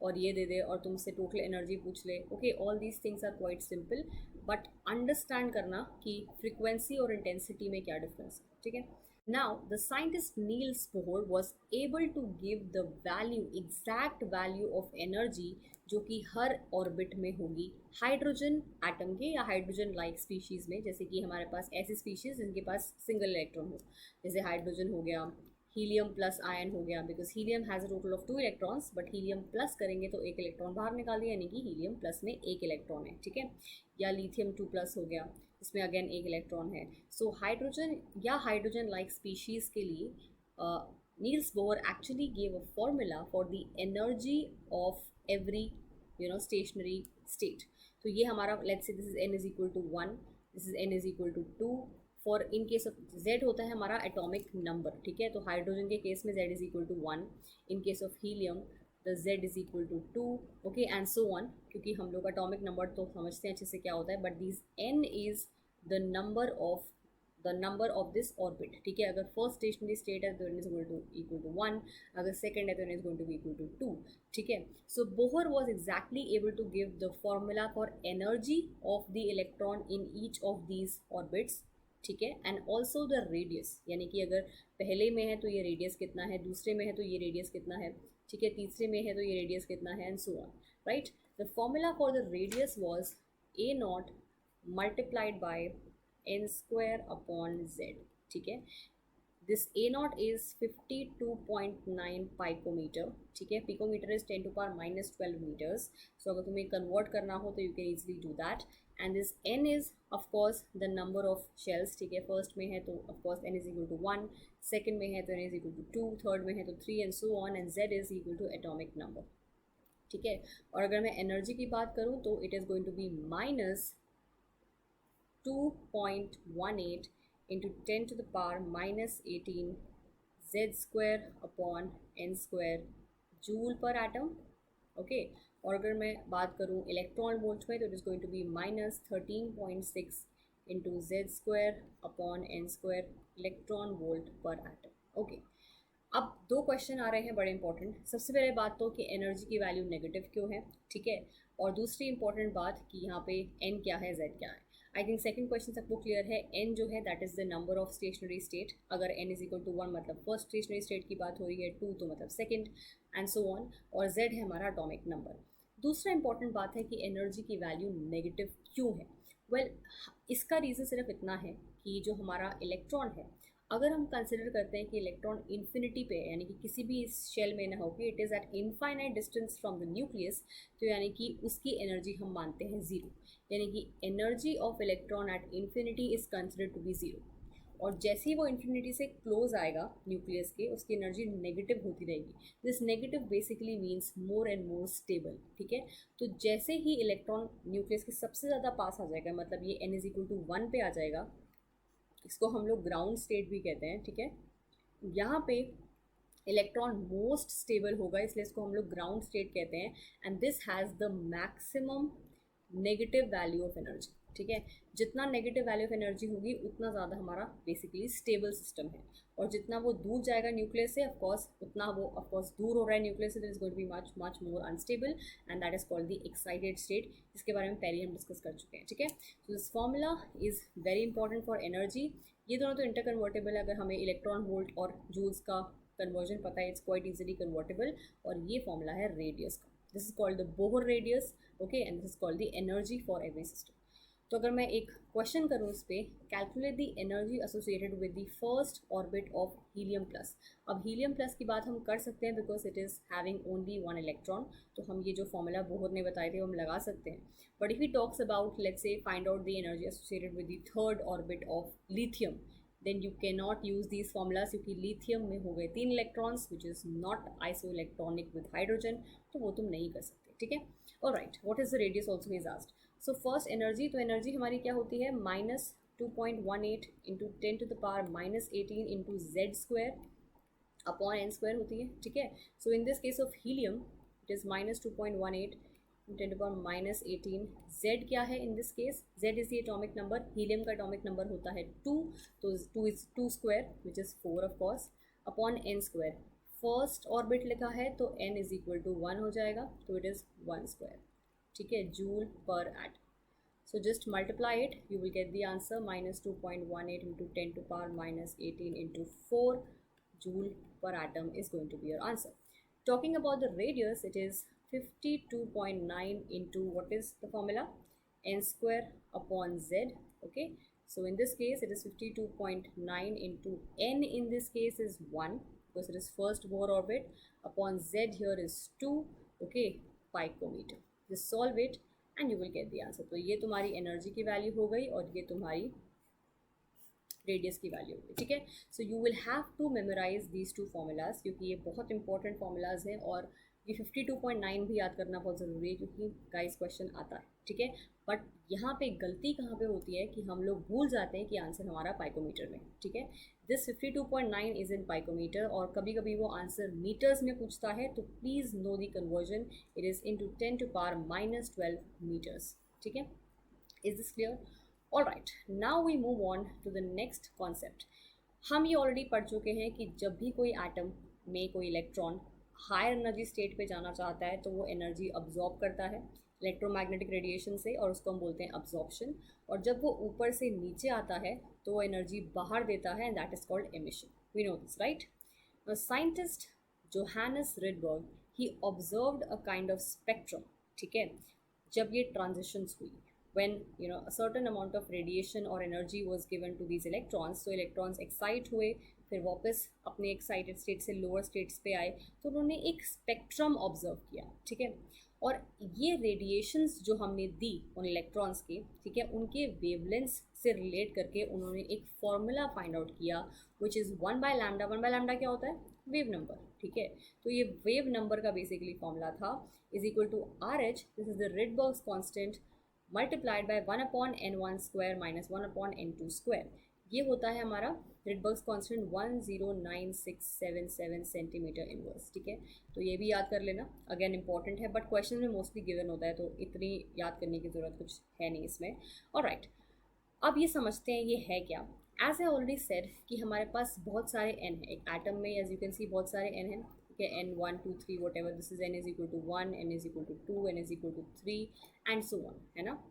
और ये दे दे और तुमसे टोटल एनर्जी पूछ ले। Okay, all these things are quite simple, but understand करना कि फ्रिक्वेंसी और इंटेंसिटी में क्या डिफरेंस है, ठीक है। Now, the scientist Niels Bohr was able to give the exact value of energy जो कि हर ऑर्बिट में होगी हाइड्रोजन एटम के या हाइड्रोजन लाइक स्पीशीज़ में। जैसे कि हमारे पास ऐसी स्पीशीज़ जिनके पास सिंगल इलेक्ट्रॉन हो, जैसे हाइड्रोजन हो गया, हीलियम प्लस आयन हो गया, because helium has a total of 2 electrons, but helium plus करेंगे तो एक इलेक्ट्रॉन बाहर निकाल दिया, यानी कि हीलियम प्लस में एक इलेक्ट्रॉन है, ठीक है। या लिथियम 2 प्लस हो गया, इसमें अगेन एक इलेक्ट्रॉन है। सो हाइड्रोजन या हाइड्रोजन लाइक स्पीशीज़ के लिए Niels Bohr actually give a formula for the energy of every stationary state. तो ये हमारा, let's say this is n is equal to 1, this is n is equal to 2, for in case of z होता है हमारा atomic number, ठीक है। तो hydrogen के केस में z is equal to 1, in case of helium the z is equal to 2, okay, and so on, क्योंकि हम लोग एटॉमिक नंबर तो समझते हैं अच्छे से क्या होता है, but this n is the number of this orbit, ठीक है। अगर फर्स्ट स्टेशनरी स्टेट है तो n इज इक्वल टू 1, अगर सेकंड है तो n is going to be equal to 2, ठीक है। So Bohr was exactly able to give the formula for energy of the electron in each of these orbits, ठीक है, and also the radius, यानी कि अगर पहले में है तो ये रेडियस कितना है, दूसरे में है तो ये रेडियस कितना है, ठीक है, तीसरे में है तो ये रेडियस कितना है, and so on, right. The formula for the radius was a naught multiplied by n square upon z, ठीक है। This a naught is 52.9 picometre, ठीक है। Picometre is 10 to power minus 12 meters, सो अगर तुम्हें कन्वर्ट करना हो तो you can easily do that, and this n is of course the number of shells, ठीक है। फर्स्ट में है तो of course n is equal to 1, second में है तो n is equal to 2, third में है तो 3, and so on, and z is equal to atomic number, ठीक है। और अगर मैं एनर्जी की बात करूँ तो it is going to be minus 2.18 into 10 to the power minus 18 z square upon n square joule per atom, okay. और अगर मैं बात करूँ इलेक्ट्रॉन वोल्ट में तो it is going to be minus 13.6 into z square upon N square electron volt per atom, okay. अब दो question आ रहे हैं बड़े इंपॉर्टेंट। सबसे पहले बात तो कि एनर्जी की वैल्यू नेगेटिव क्यों है, ठीक है, और दूसरी इंपॉर्टेंट बात कि यहाँ पे n क्या है, z क्या है। आई थिंक सेकंड क्वेश्चन सबको क्लियर है। n जो है that is the number of stationery state, अगर n इज इक्वल टू 1 मतलब फर्स्ट स्टेशनरी स्टेट की बात हो रही है, 2 तो मतलब सेकंड, एंड सो ऑन, और z है हमारा एटॉमिक नंबर। दूसरा इंपॉर्टेंट बात है कि एनर्जी की वैल्यू नेगेटिव क्यों है। वेल, इसका रीज़न सिर्फ इतना है कि जो हमारा इलेक्ट्रॉन है, अगर हम कंसिडर करते हैं कि इलेक्ट्रॉन इन्फिनिटी पे यानी कि किसी भी इस शेल में ना हो कि it is eight infinite distance from the nucleus, तो यानी कि उसकी एनर्जी हम मानते हैं ज़ीरो, यानी कि energy of electron at infinity is considered to be zero. और जैसे ही वो इन्फिनिटी से क्लोज आएगा न्यूक्लियस के, उसकी एनर्जी नेगेटिव होती रहेगी। This negative basically means more and more stable, ठीक है। तो जैसे ही इलेक्ट्रॉन न्यूक्लियस के सबसे ज़्यादा पास आ जाएगा, मतलब ये n इज इक्वल टू 1 पे आ जाएगा, इसको हम लोग ग्राउंड स्टेट भी कहते हैं, ठीक है। यहाँ पे इलेक्ट्रॉन मोस्ट स्टेबल होगा, इसलिए इसको हम लोग ग्राउंड स्टेट कहते हैं। And this has the maximum negative value of energy, ठीक है। जितना नेगेटिव वैल्यू ऑफ एनर्जी होगी उतना ज़्यादा हमारा बेसिकली स्टेबल सिस्टम है। और जितना वो दूर जाएगा न्यूक्लियस से, ऑफकोर्स उतना वो ऑफकोर्स दूर हो रहा है न्यूक्लियस से, is going to be much much more unstable, and that is called the excited state, जिसके बारे में पहले हम डिस्कस कर चुके हैं, ठीक है। So this formula is very important for energy. ये दोनों तो इंटर कन्वर्टेबल है, अगर हमें इलेक्ट्रॉन वोल्ट और जूल्स का कन्वर्जन पता है, इट्स क्वाइट इजीली कन्वर्टेबल। और ये फॉर्मूला है रेडियस का, this is called the Bohr radius, okay, and this is called the energy for every system. तो अगर मैं एक क्वेश्चन करूँ इस पर, calculate the energy associated with the first orbit of helium plus. अब हीलियम प्लस की बात हम कर सकते हैं because it is having only one electron, तो हम ये जो फॉर्मूला बोहर ने बताए थे वो हम लगा सकते हैं। But if he talks about, let's say, find out the energy associated with the third orbit of lithium, then you cannot use these formulas क्योंकि लिथियम में हो गए 3 electrons which is not isoelectronic with hydrogen, तो वो तुम नहीं कर सकते, ठीक है। Alright, what is the radius also is asked. So first energy, तो एनर्जी हमारी क्या होती है, -2.18 into 10⁻−18 into z square upon N square होती है, ठीक है। So in this case of helium it is -2.18 10⁻−18। z क्या है in this case, z is the atomic number, helium का एटॉमिक नंबर होता है 2, तो 2 is 2 square which is 4 of course, upon n square. First orbit लिखा है तो n is equal to 1 हो जाएगा, तो इट इज़ 1 स्क्वायर, ठीक है, joule per atom. So just multiply it, you will get the answer -2.18 into 10⁻−18 into 4 joule per atom is going to be your answer. Talking about the radius, it is 52.9 into, what is the formula, n square upon z, okay. So in this case it is 52.9 into n, in this case is 1 because it is first Bohr orbit, upon z here is 2, okay, picometer. Just solve it and you will get the answer. तो ये तुम्हारी energy की value हो गई और ये तुम्हारी radius की वैल्यू होगी, ठीक है। So you will have to memorize these two formulas क्योंकि ये बहुत इंपॉर्टेंट फार्मूलाज हैं, और ये 52.9 भी याद करना बहुत ज़रूरी है क्योंकि गाइस क्वेश्चन आता है, ठीक है। बट यहाँ पे गलती कहाँ पे होती है कि हम लोग भूल जाते हैं कि आंसर हमारा पाइकोमीटर में, ठीक है। दिस 52.9 इज़ इन पाइकोमीटर, और कभी कभी वो आंसर मीटर्स में पूछता है, तो please know the conversion, it is into 10⁻−12 metres, ठीक है। Is this clear? All right, now we move on to the next concept. हम ये ऑलरेडी पढ़ चुके हैं कि जब भी कोई एटम में कोई इलेक्ट्रॉन हायर एनर्जी स्टेट पे जाना चाहता है तो वो एनर्जी अब्जॉर्ब करता है इलेक्ट्रोमैग्नेटिक रेडिएशन से, और उसको हम बोलते हैं अब्जॉर्प्शन। और जब वो ऊपर से नीचे आता है तो वो एनर्जी बाहर देता है, and that is called emission. We know this, right? Scientist Johannes Rydberg, he observed a kind of spectrum, ठीक है। जब ये ट्रांजिशंस हुई, when a certain amount of radiation or energy was given to these electrons, so electrons excite हुए, फिर वापस अपने excited state से लोअर स्टेट्स पे आए, तो उन्होंने एक स्पेक्ट्रम ऑब्जर्व किया, ठीक है। और ये रेडिएशंस जो हमने दी उन इलेक्ट्रॉन्स के, ठीक है, उनके वेवलेंथ्स से रिलेट करके उन्होंने एक फॉर्मूला फाइंड आउट किया विच इज़ 1/λ। 1/λ क्या होता है? वेव नंबर, ठीक है। तो ये वेव नंबर का बेसिकली फॉर्मूला था, is equal to RH, this is the Rydberg's constant, multiplied by 1/n1 square minus 1/n2 square. ये होता है हमारा रिडबर्ग्स कांस्टेंट 109,677 सेंटीमीटर इनवर्स, ठीक है। तो ये भी याद कर लेना, अगेन इंपॉर्टेंट है, बट क्वेश्चन में मोस्टली गिवन होता है, तो इतनी याद करने की ज़रूरत कुछ है नहीं इसमें। ऑलराइट, अब ये समझते हैं ये है क्या। एज आई ऑलरेडी सेड कि हमारे पास बहुत सारे n है एक एटम में, एज यू कैन सी बहुत सारे n हैं, ठीक है, n1 2 3 whatever, this is n is equal to 1, n is equal to 2, n is equal to 3 and so on, है ना।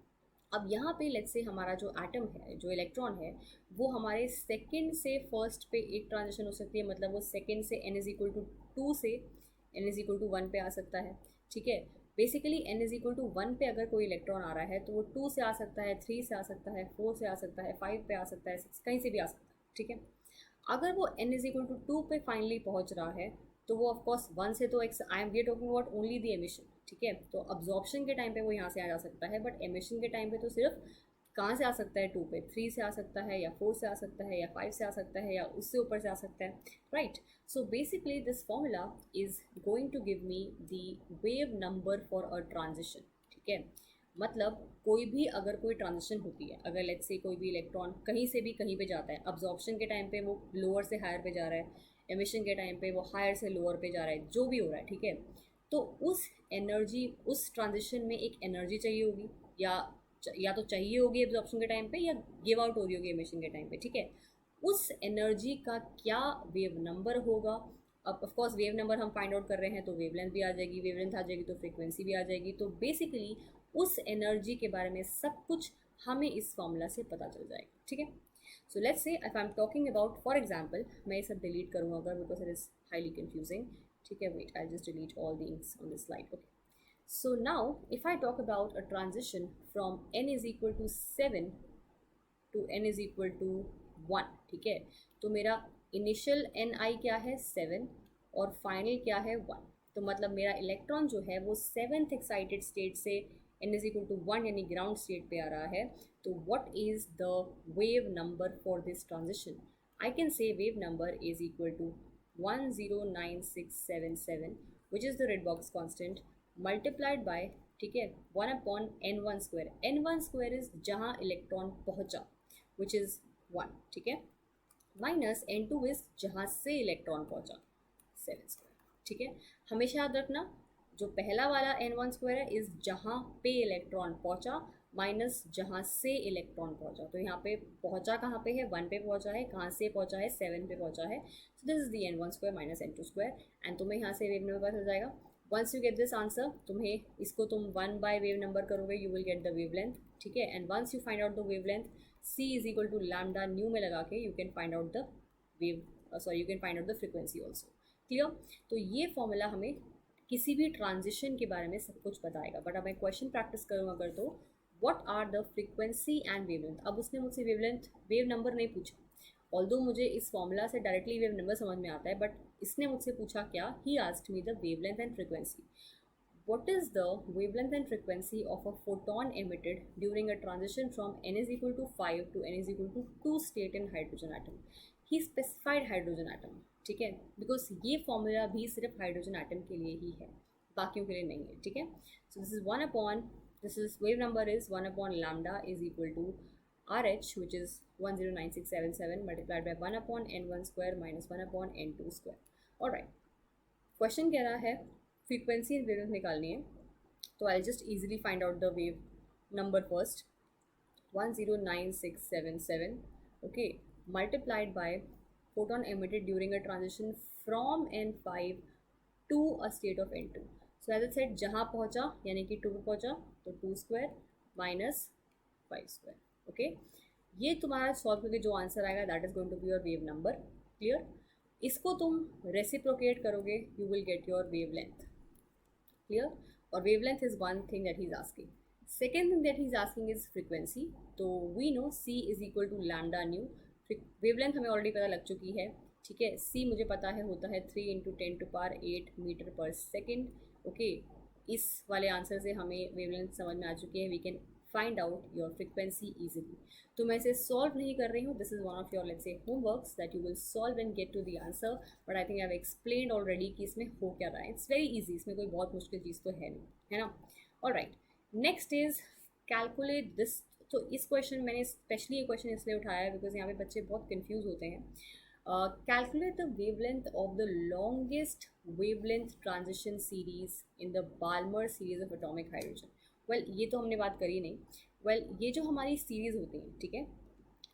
अब यहाँ पे लेट्स से हमारा जो एटम है, जो इलेक्ट्रॉन है, वो हमारे सेकंड से फर्स्ट पे एक ट्रांजिशन हो सकती है, मतलब वो सेकंड से n इज इक्वल टू 2 से n इज इक्वल टू 1 पे आ सकता है, ठीक है। Basically n is equal to 1 पे अगर कोई इलेक्ट्रॉन आ रहा है तो वो 2 से आ सकता है, 3 से आ सकता है, 4 से आ सकता है, 5 पे आ सकता है, 6 कहीं से भी आ सकता है, ठीक है। अगर वो n इज इक्वल टू 2 पे फाइनली पहुंच रहा है तो वो ऑफकोर्स 1 से तो I am we are talking about only the emission, ठीक है। तो अब्जॉर्प्शन के टाइम पे वो यहाँ से आ जा सकता है, बट एमिशन के टाइम पे तो सिर्फ कहाँ से आ सकता है, 2 पे, 3 से आ सकता है या 4 से आ सकता है या 5 से आ सकता है या उससे ऊपर से आ सकता है, right. So basically this formula is going to give me the wave number for a transition, ठीक है। मतलब कोई भी अगर कोई ट्रांजिशन होती है, अगर लेट्स से कोई भी इलेक्ट्रॉन कहीं से भी कहीं पे जाता है, अब्जॉर्प्शन के टाइम पे वो लोअर से हायर पे जा रहा है, एमिशन के टाइम पे वो हायर से लोअर पे जा रहा है, जो भी हो रहा है, ठीक है। तो उस एनर्जी, उस ट्रांजिशन में एक एनर्जी चाहिए होगी, या तो चाहिए होगी एब्जॉर्प्शन के टाइम पे या गिव आउट हो रही होगी एमिशन के टाइम पे, ठीक है। उस एनर्जी का क्या वेव नंबर होगा। अब ऑफ कोर्स वेव नंबर हम फाइंड आउट कर रहे हैं तो वेवलेंथ भी आ जाएगी, वेवलेंथ आ जाएगी तो फ्रीक्वेंसी भी आ जाएगी। तो बेसिकली उस एनर्जी के बारे में सब कुछ हमें इस फॉर्मूला से पता चल जाएगा, ठीक है। So let's say if I am talking about, for example, मैं ये सब डिलीट करूँगा अगर, because it is highly confusing, ठीक है। Wait, I just delete all the inks on this slide, okay. So now if I talk about a transition from n is equal to 7 to n is equal to 1, ठीक है। तो मेरा initial N आई क्या है 7 और final क्या है 1। तो मतलब मेरा इलेक्ट्रॉन जो है वो 7th एक्साइटेड स्टेट से n इज इक्वल टू 1 यानी ग्राउंड स्टेट पे आ रहा है। तो what is the wave number for this transition? I can say wave number is equal to 109677 which is the red box constant multiplied by, ठीक है, 1/n1 square. n1 square is जहाँ electron पहुँचा which is 1, ठीक है, minus n2 is जहाँ से electron पहुँचा 7 square, ठीक है। हमेशा याद रखना जो पहला वाला n1 स्क्वायर है इज जहाँ पे इलेक्ट्रॉन पहुँचा माइनस जहाँ से इलेक्ट्रॉन पहुँचा। तो यहाँ पे पहुँचा कहाँ पे है, 1 पे पहुँचा है, कहाँ से पहुँचा है, 7 पे पहुँचा है। So this is the n1 square minus n2 square and तुम्हें यहाँ से वेव नंबर पता चल जाएगा। Once you get this answer, तुम्हें इसको तुम 1 बाय वेव नंबर करोगे, you will get the wave length, ठीक है। And once you find out the wave length, c is equal to lambda nu में लगा के you can find out the wave, sorry you can find out the frequency also, clear. तो ये formula हमें किसी भी ट्रांजिशन के बारे में सब कुछ बताएगा। बट अब मैं क्वेश्चन प्रैक्टिस करूँ अगर, तो what are the frequency and wavelength. अब उसने मुझसे वेवलेंथ, वेव नंबर नहीं पूछा, ऑल्दो मुझे इस फॉर्मूला से डायरेक्टली वेव नंबर समझ में आता है, बट इसने मुझसे पूछा क्या, he asked me the wavelength and frequency. What is the wavelength and frequency of a photon emitted during a transition from n is equal to 5 to n is equal to 2 state in hydrogen atom? He specified hydrogen atom, ठीक है, because ये formula भी सिर्फ hydrogen atom के लिए ही है, बाकियों के लिए नहीं है, ठीक है। So this is 1 upon, this is wave number is 1 upon lambda is equal to R H which is 109677 multiplied by 1 upon n1 square minus 1 upon n2 square. All right, question कह रहा है फ्रीक्वेंसी एंड वेवलेंथ निकालनी है। तो I just easily find out the wave number first, 109677, okay, multiplied by photon emitted during a transition from n5 to a state of n2। So as I said जहाँ पहुँचा यानी कि 2 पे पहुँचा तो 2 स्क्वायर माइनस 5 स्क्वायर, ओके। ये तुम्हारा solve करके जो आंसर आएगा that is going to be your wave number, clear. इसको तुम रेसिप्रोकेट करोगे, you will get your wave length, clear। और wavelength is one thing that he's asking. Second thing that he's asking is frequency. तो we know c is equal to lambda nu। wavelength हमें already पता लग चुकी है, ठीक है। c मुझे पता है होता है 3 × 10⁸ मीटर पर सेकेंड, ओके। इस वाले आंसर से हमें wavelength समझ में आ चुकी है, we can find out your frequency easily। तो मैं इसे सॉल्व नहीं कर रही हूँ, this is one of your let's say homeworks that you will solve and get to the answer, but I think I have explained already कि इसमें हो क्या रहा है। इट्स वेरी इजी, इसमें कोई बहुत मुश्किल चीज़ तो है नहीं, है ना। Alright, next is calculate this. तो इस क्वेश्चन मैंने स्पेशली ये क्वेश्चन इसलिए उठाया है बिकॉज यहाँ पे बच्चे बहुत कन्फ्यूज होते हैं। Calculate the wavelength of the longest wavelength transition series in the Balmer series of atomic hydrogen. Well ये तो हमने बात करी नहीं। वेल ये जो हमारी सीरीज़ होती है, ठीक है,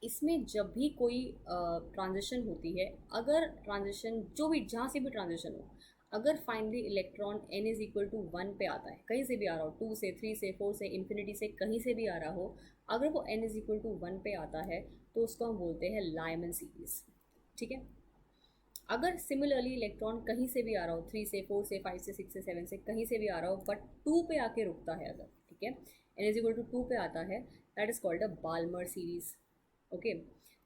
इसमें जब भी कोई ट्रांजिशन होती है, अगर ट्रांजिशन जो भी जहाँ से भी ट्रांजिशन हो, अगर finally electron n is equal to 1 पे आता है, कहीं से भी आ रहा हो, 2 से 3 से 4 से इन्फिनिटी से कहीं से भी आ रहा हो, अगर वो n इज इक्वल टू 1 पे आता है तो उसको हम बोलते हैं लायमन सीरीज, ठीक है। अगर सिमिलरली इलेक्ट्रॉन कहीं से भी आ रहा हो, 3 से 4 से 5 से 6 से 7 से कहीं से भी आ रहा हो, बट 2 पे आके रुकता है अगर, ठीक है, n इज इक्वल टू 2 पे आता है, that is called a Balmer series, okay.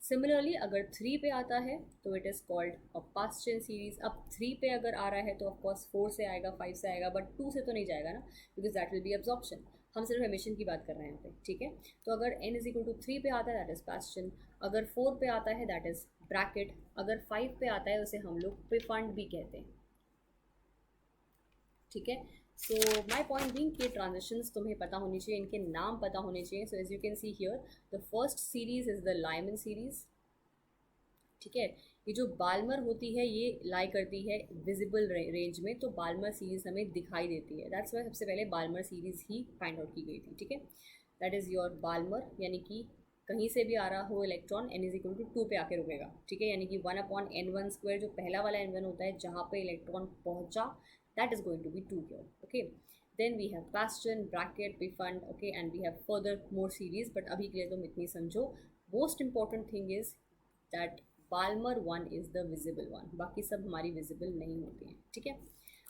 Similarly अगर 3 पे आता है तो it is called a Paschen series. अब 3 पे अगर आ रहा है तो ऑफकोर्स 4 से आएगा, 5 से आएगा, बट 2 से तो नहीं जाएगा ना, because that will be absorption. हम सिर्फ एमिशन की बात कर रहे हैं यहाँ पे, ठीक है। तो अगर n इज इक्वल टू 3 पे आता है दैट इज पास्ट चेन, अगर 4 पे आता है दैट इज ब्रैकेट, अगर 5 पे आता है उसे हम लोग प्रीफंड भी कहते हैं, ठीक है। सो माई पॉइंट बीइंग कि ट्रांजिशंस तुम्हें पता होनी चाहिए, इनके नाम पता होने चाहिए। So as you can see here the first series is the Lyman series, ठीक है। ये जो बाल्मर होती है ये लाई करती है विजिबल रेंज में, तो बाल्मर सीरीज हमें दिखाई देती है, दैट्स वाई सबसे पहले बाल्मर सीरीज ही फाइंड आउट की गई थी, ठीक है। दैट इज़ योर बाल्मर, यानी कि कहीं से भी आ रहा हो electron n is equal to 2 पे आके रुकेगा, ठीक है। यानी कि 1/n1² जो पहला वाला n1 होता है जहाँ पे इलेक्ट्रॉन पहुँचा, that is going to be 2 here, okay. Then we have Paschen Brackett Pfund, okay, and we have further more series, but अभी के लिए तुम इतनी समझो। Most important thing is that Balmer one is the visible one, बाकी सब हमारी visible नहीं होती हैं, ठीक है।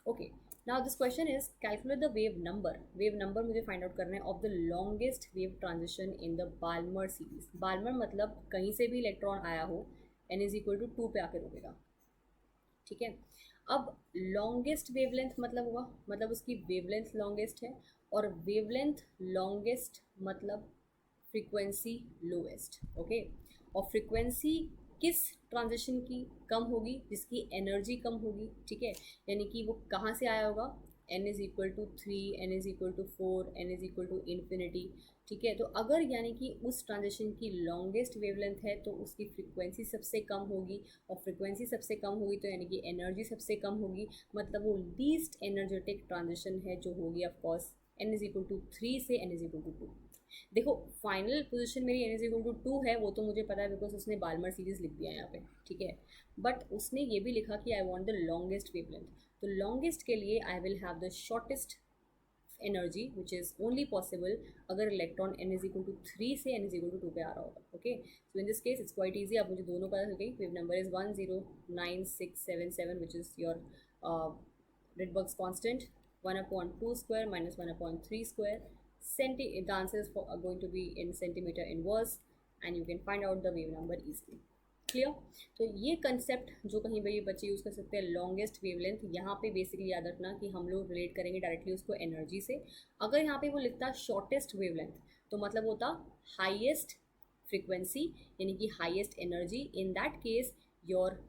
Okay, now this question is calculate the wave number. Wave number मुझे फाइंड आउट करना है of the longest wave transition in the Balmer series. Balmer मतलब कहीं से भी इलेक्ट्रॉन आया हो, n इज इक्वल टू 2 पे आके रुकेगा, ठीक है। अब लॉन्गेस्ट वेवलेंथ मतलब हुआ, मतलब उसकी वेवलेंथ लॉन्गेस्ट है, और वेवलेंथ लॉन्गेस्ट मतलब फ्रीक्वेंसी लोएस्ट, ओके। और फ्रीक्वेंसी किस ट्रांजिशन की कम होगी, जिसकी एनर्जी कम होगी, ठीक है। यानी कि वो कहाँ से आया होगा, n is equal to 3, n is equal to 4, n is equal to infinity, ठीक है। तो अगर यानी कि उस ट्रांजिशन की लॉन्गेस्ट वेवलेंथ है तो उसकी फ्रीक्वेंसी सबसे कम होगी, और फ्रीक्वेंसी सबसे कम होगी तो यानी कि एनर्जी सबसे कम होगी, मतलब वो लीस्ट एनर्जेटिक ट्रांजिशन है जो होगी of course n is equal to 3 से n इज इक्वल टू 2। देखो फाइनल पोजीशन मेरी n इज इक्वल टू 2 है, वो तो मुझे पता है बिकॉज उसने बाल्मर सीरीज लिख दिया यहाँ पे, ठीक है। बट उसने ये भी लिखा कि I want the longest wavelength, तो लॉन्गेस्ट के लिए I will have the shortest energy which is only possible अगर electron n is equal to 3 से n इज इक्वल टू 2 पे आ रहा होगा, okay. So in this case it's quite easy, अब मुझे दोनों पता चल गई। Wave number is 109677 which is your Rydberg's constant, 1/2² minus 1/3². The answers are going to be in centimeter inverse, and you can find out the wave number easily. Clear. तो ये concept जो कहीं भी बच्चे यूज़ कर सकते हैं, लॉन्गेस्ट वेवलेंथ, यहाँ पे बेसिकली याद रखना कि हम लोग रिलेट करेंगे डायरेक्टली उसको एनर्जी से। अगर यहाँ पे वो लिखता शॉर्टेस्ट वेवलेंथ तो मतलब होता हाईएस्ट फ्रीक्वेंसी यानी कि highest energy. In that case your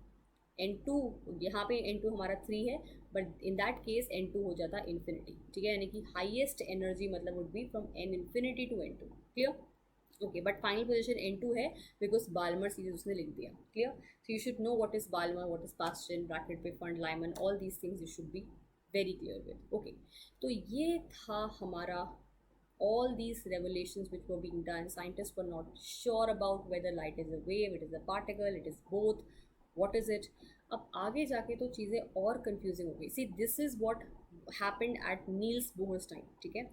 n2, यहाँ पे n2 हमारा 3 है, but in that case n2 हो जाता इन्फिनिटी, ठीक है। यानी कि हाईएस्ट एनर्जी मतलब would be from n infinity to n2, clear. Okay, but final position n2 है बिकॉज बाल्मर सीरीज उसने लिख दिया, clear. So you should know what is Balmer, what is Paschen, Brackett Pfund, Lyman, all these things you should be very clear with, okay. तो ये था हमारा all these revelations which were being done. Scientists were not sure about whether light is a wave, it is a particle, it is both, what is it. अब आगे जाके तो चीज़ें और कंफ्यूजिंग हो गई। See this is what happened at Niels Bohr's time, ठीक है।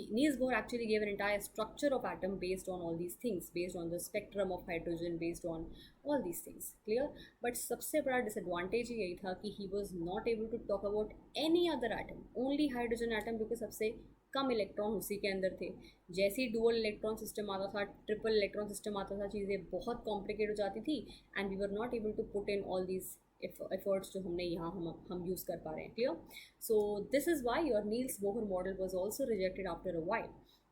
Niels Bohr actually gave an entire structure of atom based on all these things, based on the spectrum of hydrogen, based on all these things, clear. But सबसे बड़ा disadvantage यही था कि he was not able to talk about any other atom, only hydrogen atom, because सबसे कम electron उसी के अंदर थे। जैसे ही डुअल इलेक्ट्रॉन सिस्टम आता था, ट्रिपल इलेक्ट्रॉन सिस्टम आता था, चीज़ें बहुत कॉम्प्लिकेट हो जाती थी, and we were not able to put in all these efforts जो हमने यहाँ हम यूज़ कर पा रहे हैं, clear. So this is why your Niels Bohr model was also rejected after a while,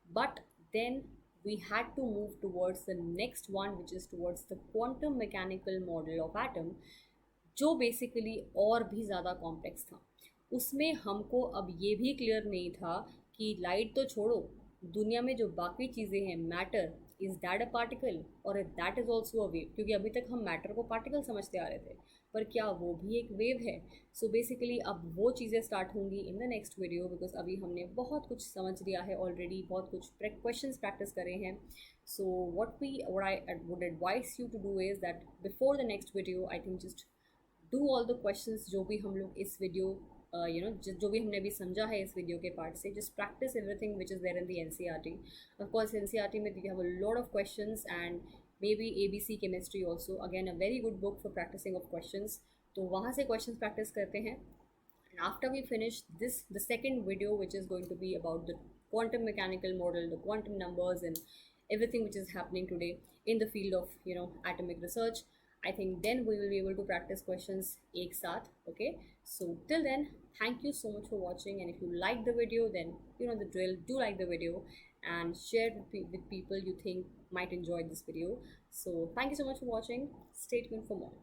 but then we had to move towards the next one, which is towards the quantum mechanical model of atom, जो basically और भी ज़्यादा complex था। उसमें हमको अब ये भी क्लियर नहीं था कि लाइट तो छोड़ो, दुनिया में जो बाकी चीज़ें हैं, matter, is that a particle और that is also a wave, क्योंकि अभी तक हम मैटर को पार्टिकल समझते आ रहे थे, पर क्या वो भी एक वेव है। सो बेसिकली अब वो चीज़ें स्टार्ट होंगी in the next video, because अभी हमने बहुत कुछ समझ लिया है ऑलरेडी, बहुत कुछ क्वेश्चंस प्रैक्टिस करे हैं। सो what I would advise you to do is that before the next video, I think just do all the questions जो भी हम लोग इस वीडियो जो भी हमने अभी समझा है इस वीडियो के पार्ट से, just practice everything which is there in the NCERT. Of course NCERT में we have a lot of questions and maybe ABC chemistry also, again a very good book for practicing of questions. तो वहाँ से questions practice करते हैं, and after we finish this, the second video which is going to be about the quantum mechanical model, the quantum numbers and everything which is happening today in the field of atomic research. I think then we will be able to practice questions ek saath. Okay, so till then, thank you so much for watching, and if you like the video, then you know the drill. Do like the video and share it with people you think might enjoy this video. So thank you so much for watching. Stay tuned for more.